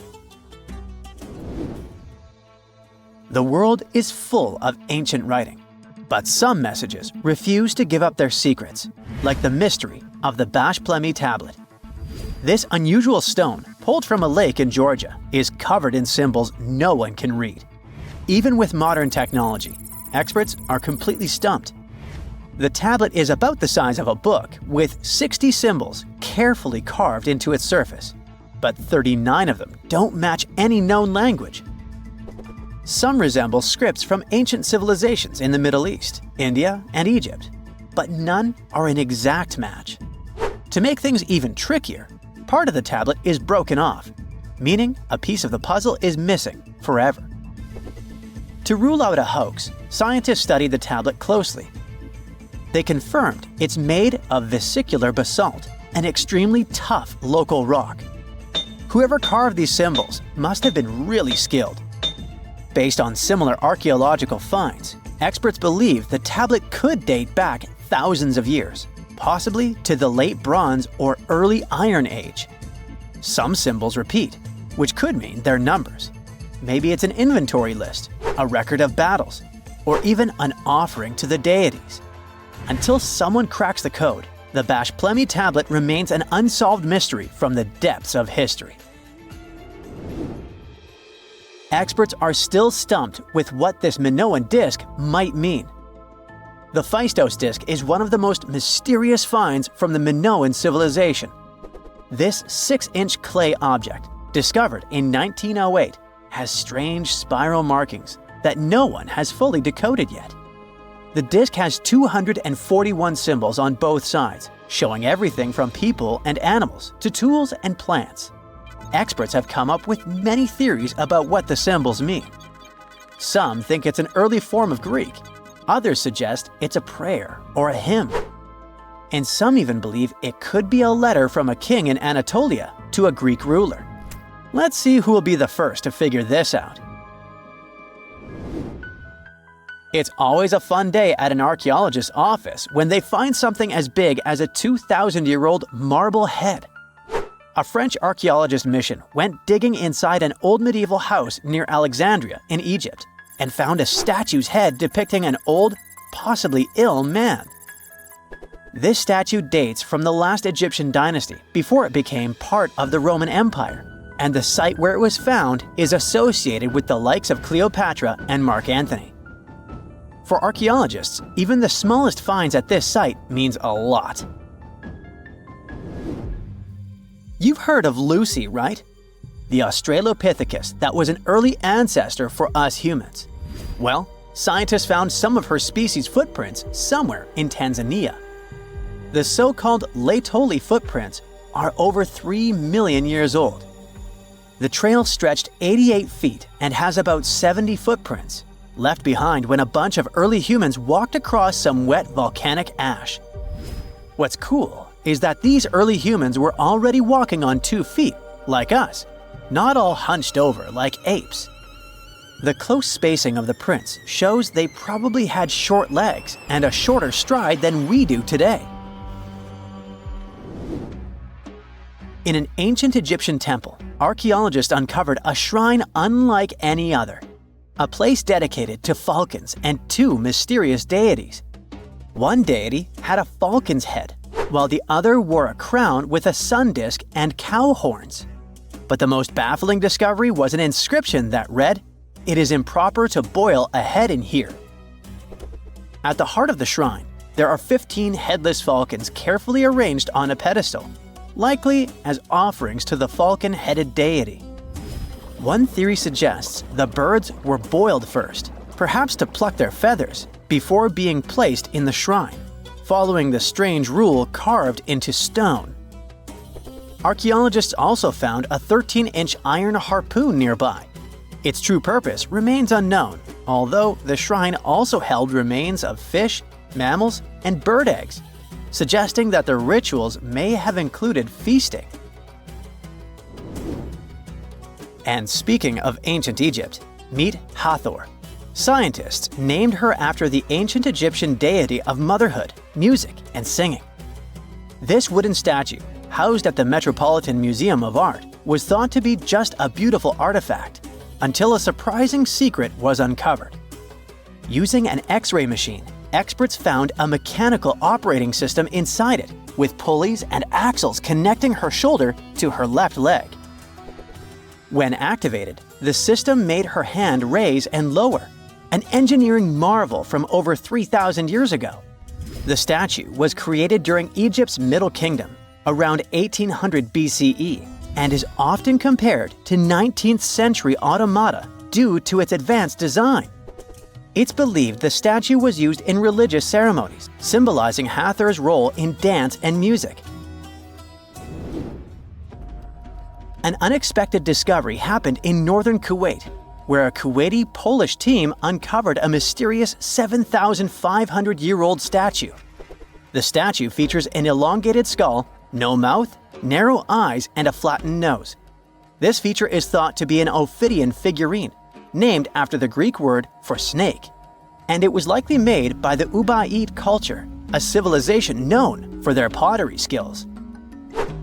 Speaker 1: The world is full of ancient writing, but some messages refuse to give up their secrets, like the mystery of the Bashplemi tablet. This unusual stone, pulled from a lake in Georgia, is covered in symbols no one can read. Even with modern technology, experts are completely stumped. The tablet is about the size of a book, with 60 symbols carefully carved into its surface, but 39 of them don't match any known language. Some resemble scripts from ancient civilizations in the Middle East, India, and Egypt, but none are an exact match. To make things even trickier, part of the tablet is broken off, meaning a piece of the puzzle is missing forever. To rule out a hoax, scientists studied the tablet closely. They confirmed it's made of vesicular basalt, an extremely tough local rock. Whoever carved these symbols must have been really skilled. Based on similar archaeological finds, experts believe the tablet could date back thousands of years, possibly to the late Bronze or early Iron Age. Some symbols repeat, which could mean they're numbers. Maybe it's an inventory list, a record of battles, or even an offering to the deities. Until someone cracks the code, the Bashplemi tablet remains an unsolved mystery from the depths of history. Experts are still stumped with what this Minoan disc might mean. The Phaistos disc is one of the most mysterious finds from the Minoan civilization. This 6-inch clay object,
Speaker 5: discovered in 1908, has strange spiral markings that no one has fully decoded yet. The disc has 241 symbols on both sides, showing everything from people and animals to tools and plants. Experts have come up with many theories about what the symbols mean. Some think it's an early form of Greek. Others suggest it's a prayer or a hymn. And some even believe it could be a letter from a king in Anatolia to a Greek ruler. Let's see who will be the first to figure this out. It's always a fun day at an archaeologist's office when they find something as big as a 2,000-year-old marble head. A French archaeologist mission went digging inside an old medieval house near Alexandria in Egypt and found a statue's head depicting an old, possibly ill man. This statue dates from the last Egyptian dynasty before it became part of the Roman Empire, and the site where it was found is associated with the likes of Cleopatra and Mark Antony. For archaeologists, even the smallest finds at this site means a lot. You've heard of Lucy, right? The Australopithecus that was an early ancestor for us humans. Well, scientists found some of her species' footprints somewhere in Tanzania. The so-called Laetoli footprints are over 3 million years old. The trail stretched 88 feet and has about 70 footprints, left behind when a bunch of early humans walked across some wet volcanic ash. What's cool is that these early humans were already walking on 2 feet, like us, not all hunched over like apes. The close spacing of the prints shows they probably had short legs and a shorter stride than we do today. In an ancient Egyptian temple, archaeologists uncovered a shrine unlike any other, a place dedicated to falcons and 2 mysterious deities. One deity had a falcon's head, while the other wore a crown with a sun disk and cow horns. But the most baffling discovery was an inscription that read, "It is improper to boil a head in here." At the heart of the shrine, there are 15 headless falcons carefully arranged on a pedestal, likely as offerings to the falcon-headed deity. One theory suggests the birds were boiled first, perhaps to pluck their feathers, before being placed in the shrine, following the strange rule carved into stone. Archaeologists also found a 13-inch iron harpoon nearby. Its true purpose remains unknown, although the shrine also held remains of fish, mammals, and bird eggs, suggesting that the rituals may have included feasting. And speaking of ancient Egypt, meet Hathor. Scientists named her after the ancient Egyptian deity of motherhood, music, and singing. This wooden statue, housed at the Metropolitan Museum of Art, was thought to be just a beautiful artifact, until a surprising secret was uncovered. Using an X-ray machine, experts found a mechanical operating system inside it, with pulleys and axles connecting her shoulder to her left leg. When activated, the system made her hand raise and lower, an engineering marvel from over 3,000 years ago. The statue was created during Egypt's Middle Kingdom, around 1800 BCE, and is often compared to 19th century automata due to its advanced design. It's believed the statue was used in religious ceremonies, symbolizing Hathor's role in dance and music. An unexpected discovery happened in northern Kuwait, where a Kuwaiti-Polish team uncovered a mysterious 7,500-year-old statue. The statue features an elongated skull, no mouth, narrow eyes, and a flattened nose. This feature is thought to be an Ophidian figurine, named after the Greek word for snake, and it was likely made by the Ubaid culture, a civilization known for their pottery skills.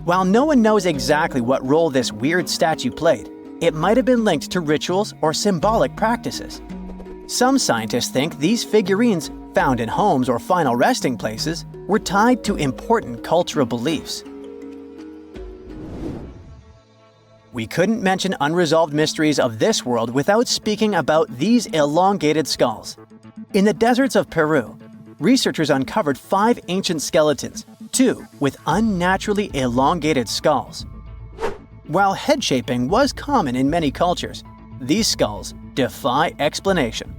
Speaker 5: While no one knows exactly what role this weird statue played, it might have been linked to rituals or symbolic practices. Some scientists think these figurines, found in homes or final resting places, were tied to important cultural beliefs. We couldn't mention unresolved mysteries of this world without speaking about these elongated skulls. In the deserts of Peru, researchers uncovered 5 ancient skeletons, 2 with unnaturally elongated skulls. While head shaping was common in many cultures, these skulls defy explanation.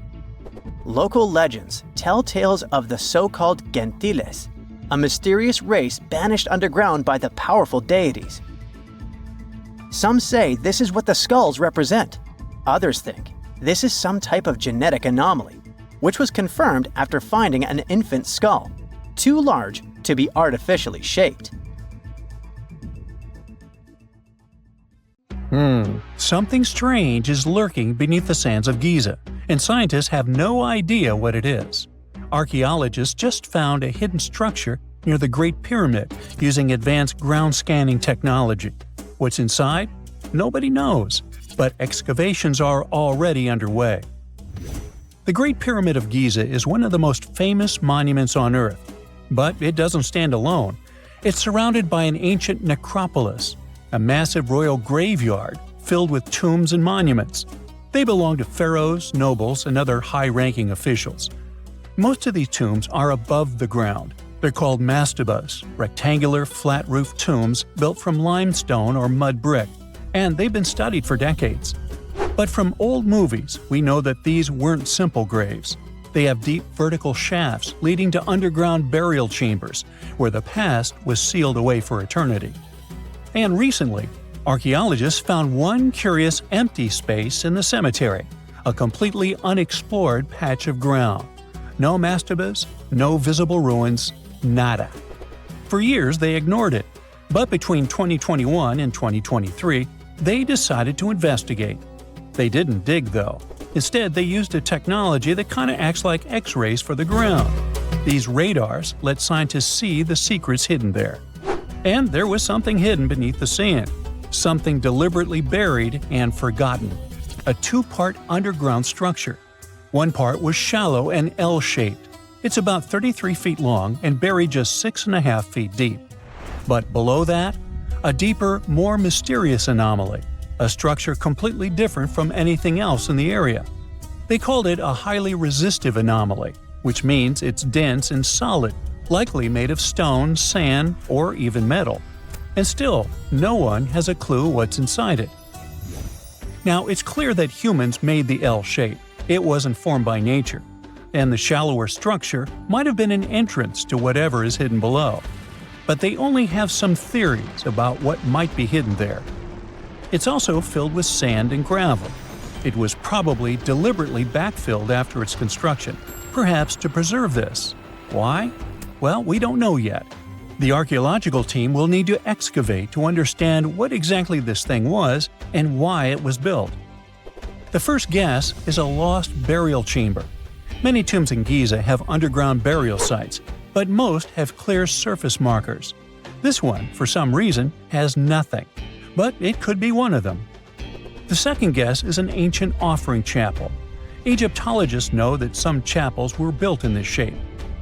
Speaker 5: Local legends tell tales of the so-called gentiles, a mysterious race banished underground by the powerful deities. Some say this is what the skulls represent. Others think this is some type of genetic anomaly, which was confirmed after finding an infant skull, too large to be artificially shaped.
Speaker 6: Something strange is lurking beneath the sands of Giza, and scientists have no idea what it is. Archaeologists just found a hidden structure near the Great Pyramid using advanced ground scanning technology. What's inside? Nobody knows, but excavations are already underway. The Great Pyramid of Giza is one of the most famous monuments on Earth, but it doesn't stand alone. It's surrounded by an ancient necropolis, a massive royal graveyard filled with tombs and monuments. They belong to pharaohs, nobles, and other high-ranking officials. Most of these tombs are above the ground. They're called mastabas, rectangular, flat-roofed tombs built from limestone or mud brick, and they've been studied for decades. But from old movies, we know that these weren't simple graves. They have deep vertical shafts leading to underground burial chambers, where the past was sealed away for eternity. And recently, archaeologists found one curious empty space in the cemetery, a completely unexplored patch of ground. No mastabas, no visible ruins, nada. For years they ignored it, but between 2021 and 2023, they decided to investigate. They didn't dig though. Instead, they used a technology that kind of acts like X-rays for the ground. These radars let scientists see the secrets hidden there. And there was something hidden beneath the sand, something deliberately buried and forgotten. A two-part underground structure. One part was shallow and L-shaped. It's about 33 feet long and buried just 6.5 feet deep. But below that, a deeper, more mysterious anomaly, a structure completely different from anything else in the area. They called it a highly resistive anomaly, which means it's dense and solid, likely made of stone, sand, or even metal. And still, no one has a clue what's inside it. Now, it's clear that humans made the L shape. It wasn't formed by nature. And the shallower structure might have been an entrance to whatever is hidden below. But they only have some theories about what might be hidden there. It's also filled with sand and gravel. It was probably deliberately backfilled after its construction, perhaps to preserve this. Why? Well, we don't know yet. The archaeological team will need to excavate to understand what exactly this thing was and why it was built. The first guess is a lost burial chamber. Many tombs in Giza have underground burial sites, but most have clear surface markers. This one, for some reason, has nothing, but it could be one of them. The second guess is an ancient offering chapel. Egyptologists know that some chapels were built in this shape,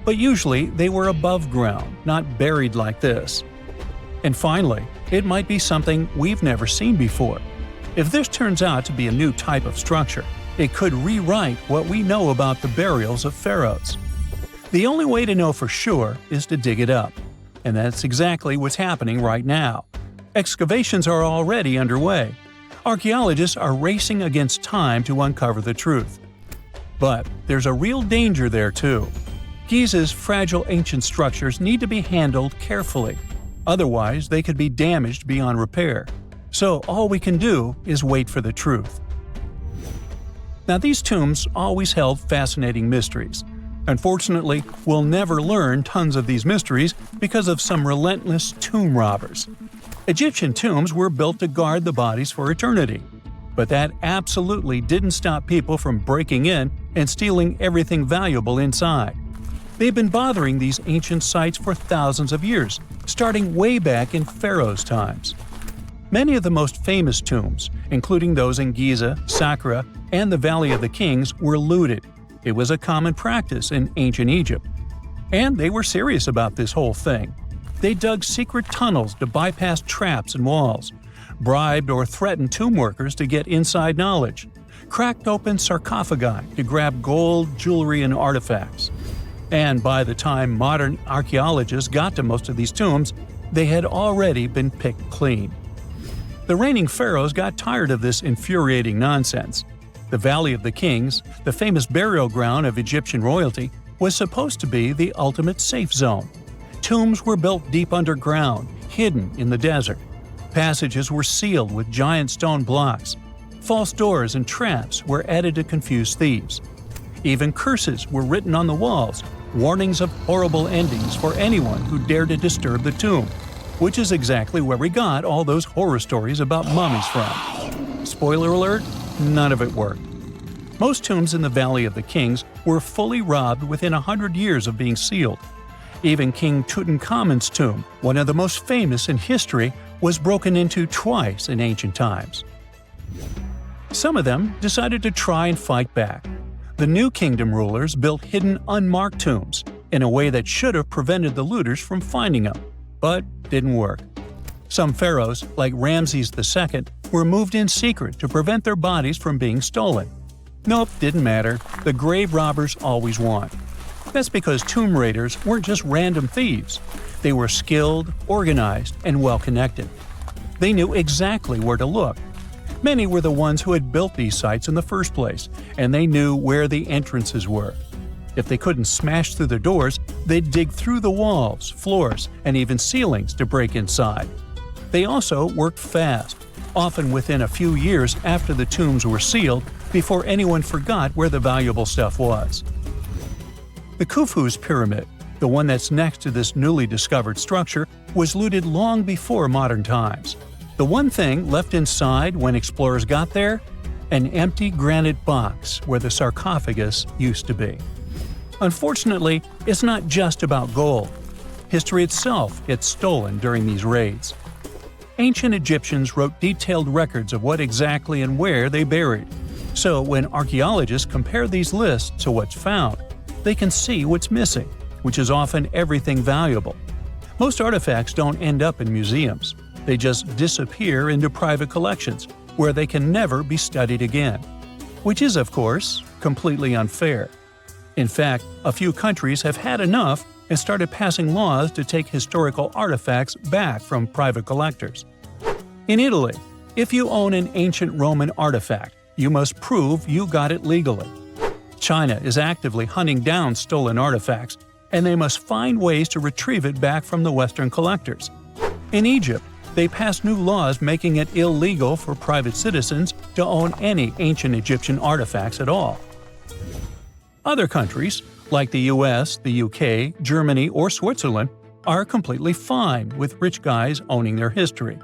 Speaker 6: but usually they were above ground, not buried like this. And finally, it might be something we've never seen before. If this turns out to be a new type of structure, it could rewrite what we know about the burials of pharaohs. The only way to know for sure is to dig it up, and that's exactly what's happening right now. Excavations are already underway. Archaeologists are racing against time to uncover the truth. But there's a real danger there too. Giza's fragile ancient structures need to be handled carefully. Otherwise, they could be damaged beyond repair. So all we can do is wait for the truth. Now, these tombs always held fascinating mysteries. Unfortunately, we'll never learn tons of these mysteries because of some relentless tomb robbers. Egyptian tombs were built to guard the bodies for eternity. But that absolutely didn't stop people from breaking in and stealing everything valuable inside. They've been bothering these ancient sites for thousands of years, starting way back in Pharaoh's times. Many of the most famous tombs, including those in Giza, Saqqara, and the Valley of the Kings, were looted. It was a common practice in ancient Egypt. And they were serious about this whole thing. They dug secret tunnels to bypass traps and walls, bribed or threatened tomb workers to get inside knowledge, cracked open sarcophagi to grab gold, jewelry, and artifacts. And by the time modern archaeologists got to most of these tombs, they had already been picked clean. The reigning pharaohs got tired of this infuriating nonsense. The Valley of the Kings, the famous burial ground of Egyptian royalty, was supposed to be the ultimate safe zone. Tombs were built deep underground, hidden in the desert. Passages were sealed with giant stone blocks. False doors and traps were added to confuse thieves. Even curses were written on the walls, warnings of horrible endings for anyone who dared to disturb the tomb, which is exactly where we got all those horror stories about mummies from. Spoiler alert, none of it worked. Most tombs in the Valley of the Kings were fully robbed within 100 years of being sealed. Even King Tutankhamun's tomb, one of the most famous in history, was broken into twice in ancient times. Some of them decided to try and fight back. The New Kingdom rulers built hidden unmarked tombs in a way that should have prevented the looters from finding them, but didn't work. Some pharaohs, like Ramses II, were moved in secret to prevent their bodies from being stolen. Nope, didn't matter. The grave robbers always won. That's because tomb raiders weren't just random thieves. They were skilled, organized, and well-connected. They knew exactly where to look. Many were the ones who had built these sites in the first place, and they knew where the entrances were. If they couldn't smash through the doors, they'd dig through the walls, floors, and even ceilings to break inside. They also worked fast, often within a few years after the tombs were sealed, before anyone forgot where the valuable stuff was. The Khufu's pyramid, the one that's next to this newly discovered structure, was looted long before modern times. The one thing left inside when explorers got there? An empty granite box where the sarcophagus used to be. Unfortunately, it's not just about gold. History itself gets stolen during these raids. Ancient Egyptians wrote detailed records of what exactly and where they buried. So when archaeologists compare these lists to what's found, they can see what's missing, which is often everything valuable. Most artifacts don't end up in museums. They just disappear into private collections, where they can never be studied again. Which is, of course, completely unfair. In fact, a few countries have had enough and started passing laws to take historical artifacts back from private collectors. In Italy, if you own an ancient Roman artifact, you must prove you got it legally. China is actively hunting down stolen artifacts, and they must find ways to retrieve it back from the Western collectors. In Egypt, they passed new laws making it illegal for private citizens to own any ancient Egyptian artifacts at all. Other countries, like the US, the UK, Germany, or Switzerland, are completely fine with rich guys owning their history.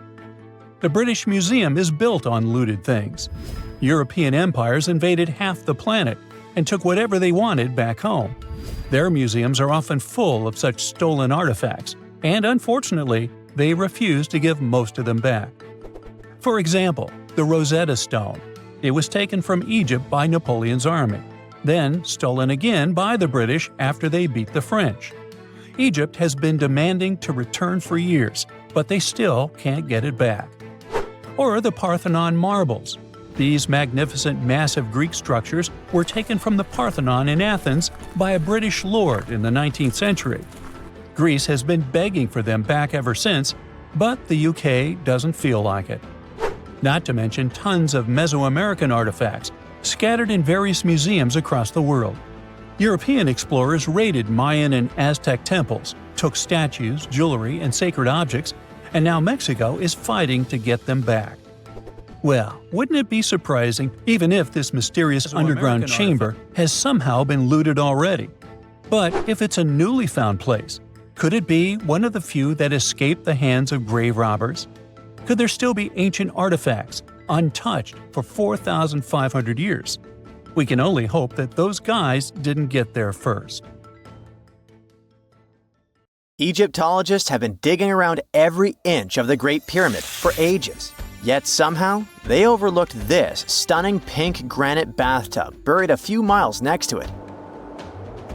Speaker 6: The British Museum is built on looted things. European empires invaded half the planet and took whatever they wanted back home. Their museums are often full of such stolen artifacts, and unfortunately, they refuse to give most of them back. For example, the Rosetta Stone. It was taken from Egypt by Napoleon's army, then stolen again by the British after they beat the French. Egypt has been demanding to return for years, but they still can't get it back. Or the Parthenon marbles. These magnificent, massive Greek structures were taken from the Parthenon in Athens by a British lord in the 19th century. Greece has been begging for them back ever since, but the UK doesn't feel like it. Not to mention tons of Mesoamerican artifacts, scattered in various museums across the world. European explorers raided Mayan and Aztec temples, took statues, jewelry, and sacred objects, and now Mexico is fighting to get them back. Well, wouldn't it be surprising even if this mysterious underground chamber has somehow been looted already? But if it's a newly found place, could it be one of the few that escaped the hands of grave robbers? Could there still be ancient artifacts, untouched for 4,500 years? We can only hope that those guys didn't get there first.
Speaker 5: Egyptologists have been digging around every inch of the Great Pyramid for ages. Yet somehow, they overlooked this stunning pink granite bathtub buried a few miles next to it.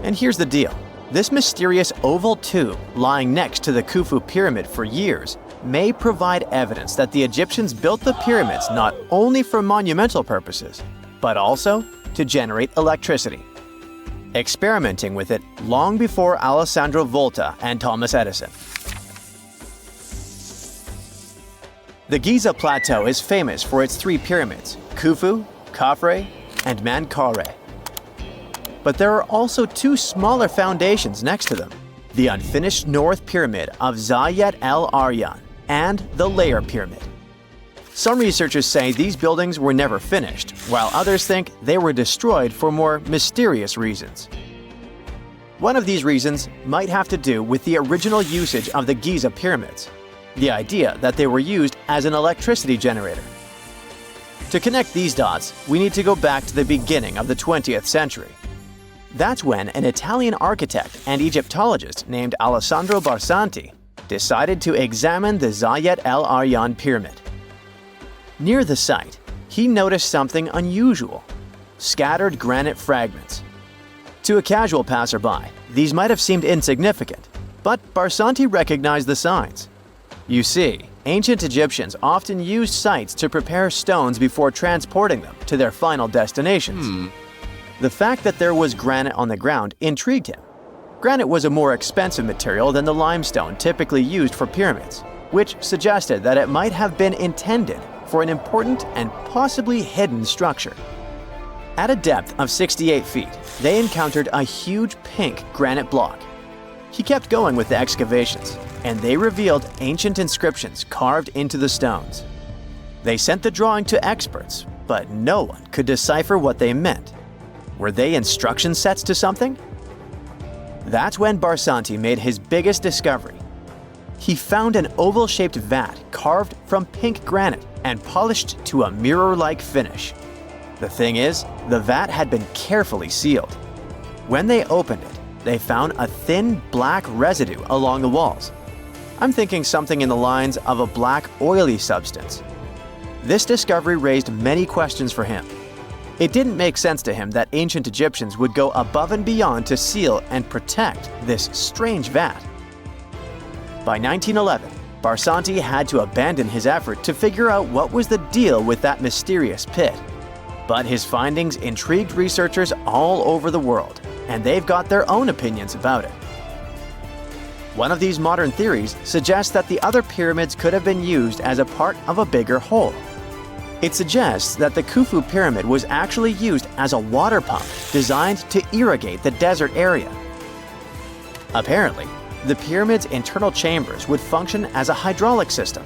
Speaker 5: And here's the deal. This mysterious oval tube lying next to the Khufu pyramid for years may provide evidence that the Egyptians built the pyramids not only for monumental purposes, but also to generate electricity, experimenting with it long before Alessandro Volta and Thomas Edison. The Giza Plateau is famous for its 3 pyramids, Khufu, Khafre, and Menkaure. But there are also 2 smaller foundations next to them, the unfinished North Pyramid of Zayat el-Aryan and the Layer Pyramid. Some researchers say these buildings were never finished, while others think they were destroyed for more mysterious reasons. One of these reasons might have to do with the original usage of the Giza pyramids, the idea that they were used as an electricity generator. To connect these dots, we need to go back to the beginning of the 20th century. That's when an Italian architect and Egyptologist named Alessandro Barsanti decided to examine the Zayat el-Aryan pyramid. Near the site, he noticed something unusual: scattered granite fragments. To a casual passerby, these might have seemed insignificant, but Barsanti recognized the signs. You see, ancient Egyptians often used sites to prepare stones before transporting them to their final destinations. The fact that there was granite on the ground intrigued him. Granite was a more expensive material than the limestone typically used for pyramids, which suggested that it might have been intended for an important and possibly hidden structure. At a depth of 68 feet, they encountered a huge pink granite block. He kept going with the excavations, and they revealed ancient inscriptions carved into the stones. They sent the drawing to experts, but no one could decipher what they meant. Were they instruction sets to something? That's when Barsanti made his biggest discovery. He found an oval-shaped vat carved from pink granite and polished to a mirror-like finish. The thing is, the vat had been carefully sealed. When they opened it, they found a thin black residue along the walls. I'm thinking something in the lines of a black oily substance. This discovery raised many questions for him. It didn't make sense to him that ancient Egyptians would go above and beyond to seal and protect this strange vat. By 1911, Barsanti had to abandon his effort to figure out what was the deal with that mysterious pit. But his findings intrigued researchers all over the world, and they've got their own opinions about it. One of these modern theories suggests that the other pyramids could have been used as a part of a bigger whole. It suggests that the Khufu pyramid was actually used as a water pump designed to irrigate the desert area. Apparently, the pyramid's internal chambers would function as a hydraulic system.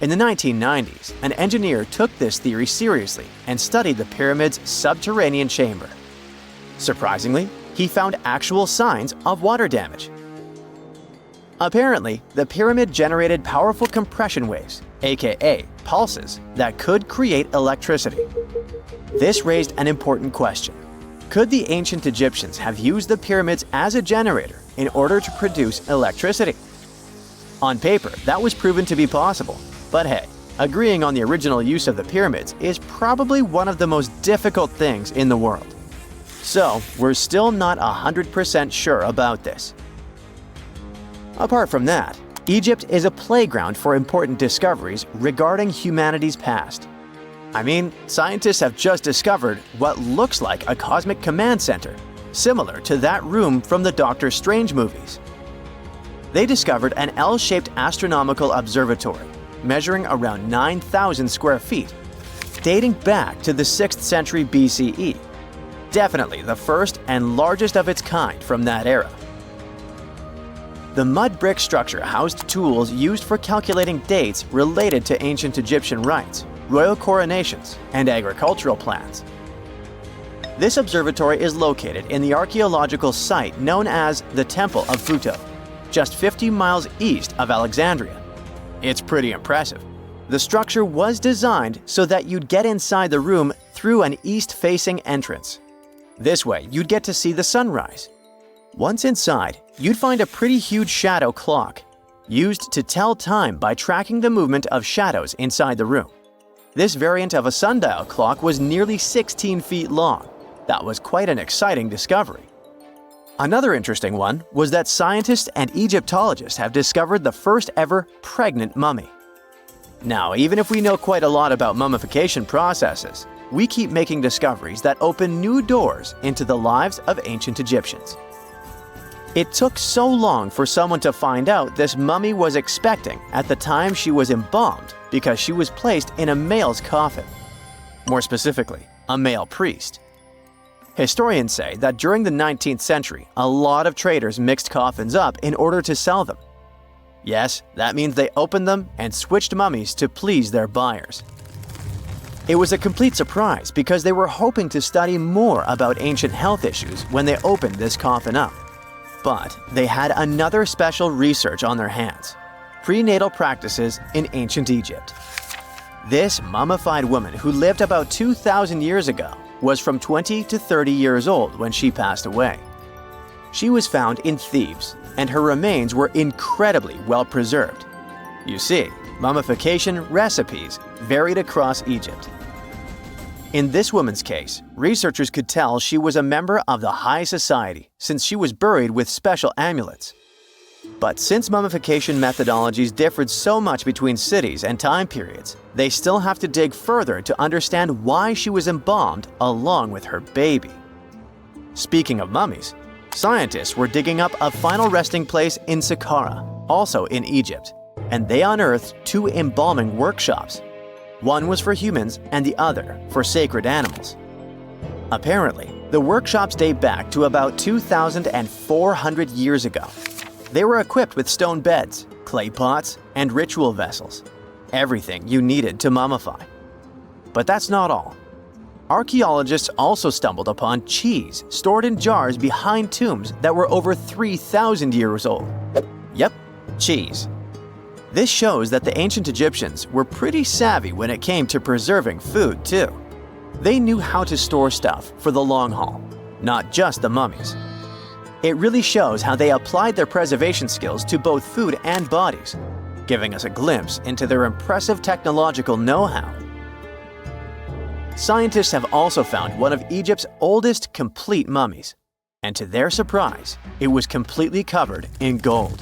Speaker 5: In the 1990s, an engineer took this theory seriously and studied the pyramid's subterranean chamber. Surprisingly, he found actual signs of water damage. Apparently, the pyramid generated powerful compression waves, aka pulses, that could create electricity. This raised an important question. Could the ancient Egyptians have used the pyramids as a generator in order to produce electricity? On paper, that was proven to be possible. But hey, agreeing on the original use of the pyramids is probably one of the most difficult things in the world. So, we're still not 100% sure about this. Apart from that, Egypt is a playground for important discoveries regarding humanity's past. I mean, scientists have just discovered what looks like a cosmic command center, similar to that room from the Doctor Strange movies. They discovered an L-shaped astronomical observatory, measuring around 9,000 square feet, dating back to the 6th century BCE. Definitely the first and largest of its kind from that era. The mud brick structure housed tools used for calculating dates related to ancient Egyptian rites, royal coronations, and agricultural plans. This observatory is located in the archaeological site known as the Temple of Futo, just 50 miles east of Alexandria. It's pretty impressive. The structure was designed so that you'd get inside the room through an east-facing entrance. This way, you'd get to see the sunrise. Once inside, you'd find a pretty huge shadow clock, used to tell time by tracking the movement of shadows inside the room. This variant of a sundial clock was nearly 16 feet long. That was quite an exciting discovery. Another interesting one was that scientists and Egyptologists have discovered the first ever pregnant mummy. Now, even if we know quite a lot about mummification processes, we keep making discoveries that open new doors into the lives of ancient Egyptians. It took so long for someone to find out this mummy was expecting at the time she was embalmed because she was placed in a male's coffin. More specifically, a male priest. Historians say that during the 19th century, a lot of traders mixed coffins up in order to sell them. Yes, that means they opened them and switched mummies to please their buyers. It was a complete surprise because they were hoping to study more about ancient health issues when they opened this coffin up. But they had another special research on their hands: prenatal practices in ancient Egypt. This mummified woman, who lived about 2,000 years ago, was from 20 to 30 years old when she passed away. She was found in Thebes, and her remains were incredibly well preserved. You see, mummification recipes varied across Egypt. In this woman's case, researchers could tell she was a member of the high society since she was buried with special amulets. But since mummification methodologies differed so much between cities and time periods, they still have to dig further to understand why she was embalmed along with her baby. Speaking of mummies, scientists were digging up a final resting place in Saqqara, also in Egypt, and they unearthed 2 embalming workshops. One was for humans and the other for sacred animals. Apparently, the workshops date back to about 2,400 years ago. They were equipped with stone beds, clay pots, and ritual vessels. Everything you needed to mummify. But that's not all. Archaeologists also stumbled upon cheese stored in jars behind tombs that were over 3,000 years old. Yep, cheese. This shows that the ancient Egyptians were pretty savvy when it came to preserving food, too. They knew how to store stuff for the long haul, not just the mummies. It really shows how they applied their preservation skills to both food and bodies, giving us a glimpse into their impressive technological know-how. Scientists have also found one of Egypt's oldest complete mummies, and to their surprise, it was completely covered in gold.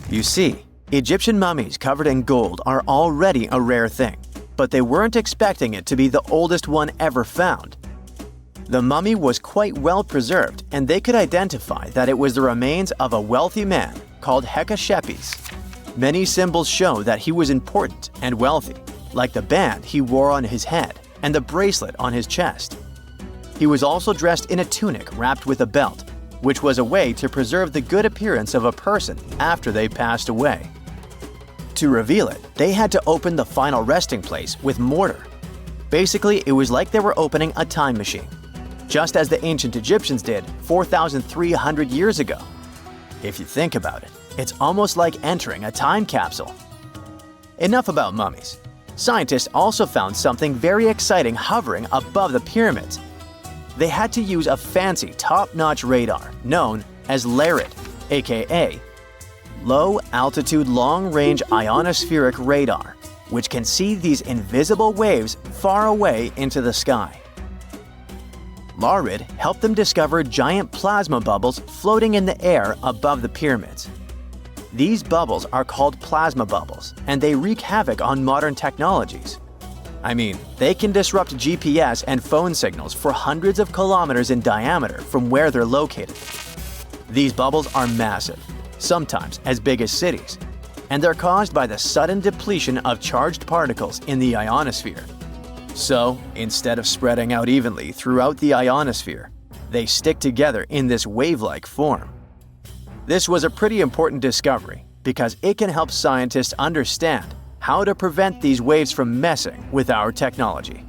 Speaker 5: You see, Egyptian mummies covered in gold are already a rare thing, but they weren't expecting it to be the oldest one ever found. The mummy was quite well preserved, and they could identify that it was the remains of a wealthy man called Hekashepes. Many symbols show that he was important and wealthy, like the band he wore on his head and the bracelet on his chest. He was also dressed in a tunic wrapped with a belt, which was a way to preserve the good appearance of a person after they passed away. To reveal it, they had to open the final resting place with mortar. Basically, it was like they were opening a time machine, just as the ancient Egyptians did 4,300 years ago. If you think about it, it's almost like entering a time capsule. Enough about mummies. Scientists also found something very exciting hovering above the pyramids. They had to use a fancy top-notch radar known as LARID, aka Low Altitude Long Range Ionospheric Radar, which can see these invisible waves far away into the sky. LARID helped them discover giant plasma bubbles floating in the air above the pyramids. These bubbles are called plasma bubbles, and they wreak havoc on modern technologies. I mean, they can disrupt GPS and phone signals for hundreds of kilometers in diameter from where they're located. These bubbles are massive, sometimes as big as cities, and they're caused by the sudden depletion of charged particles in the ionosphere. So, instead of spreading out evenly throughout the ionosphere, they stick together in this wave-like form. This was a pretty important discovery because it can help scientists understand how to prevent these waves from messing with our technology.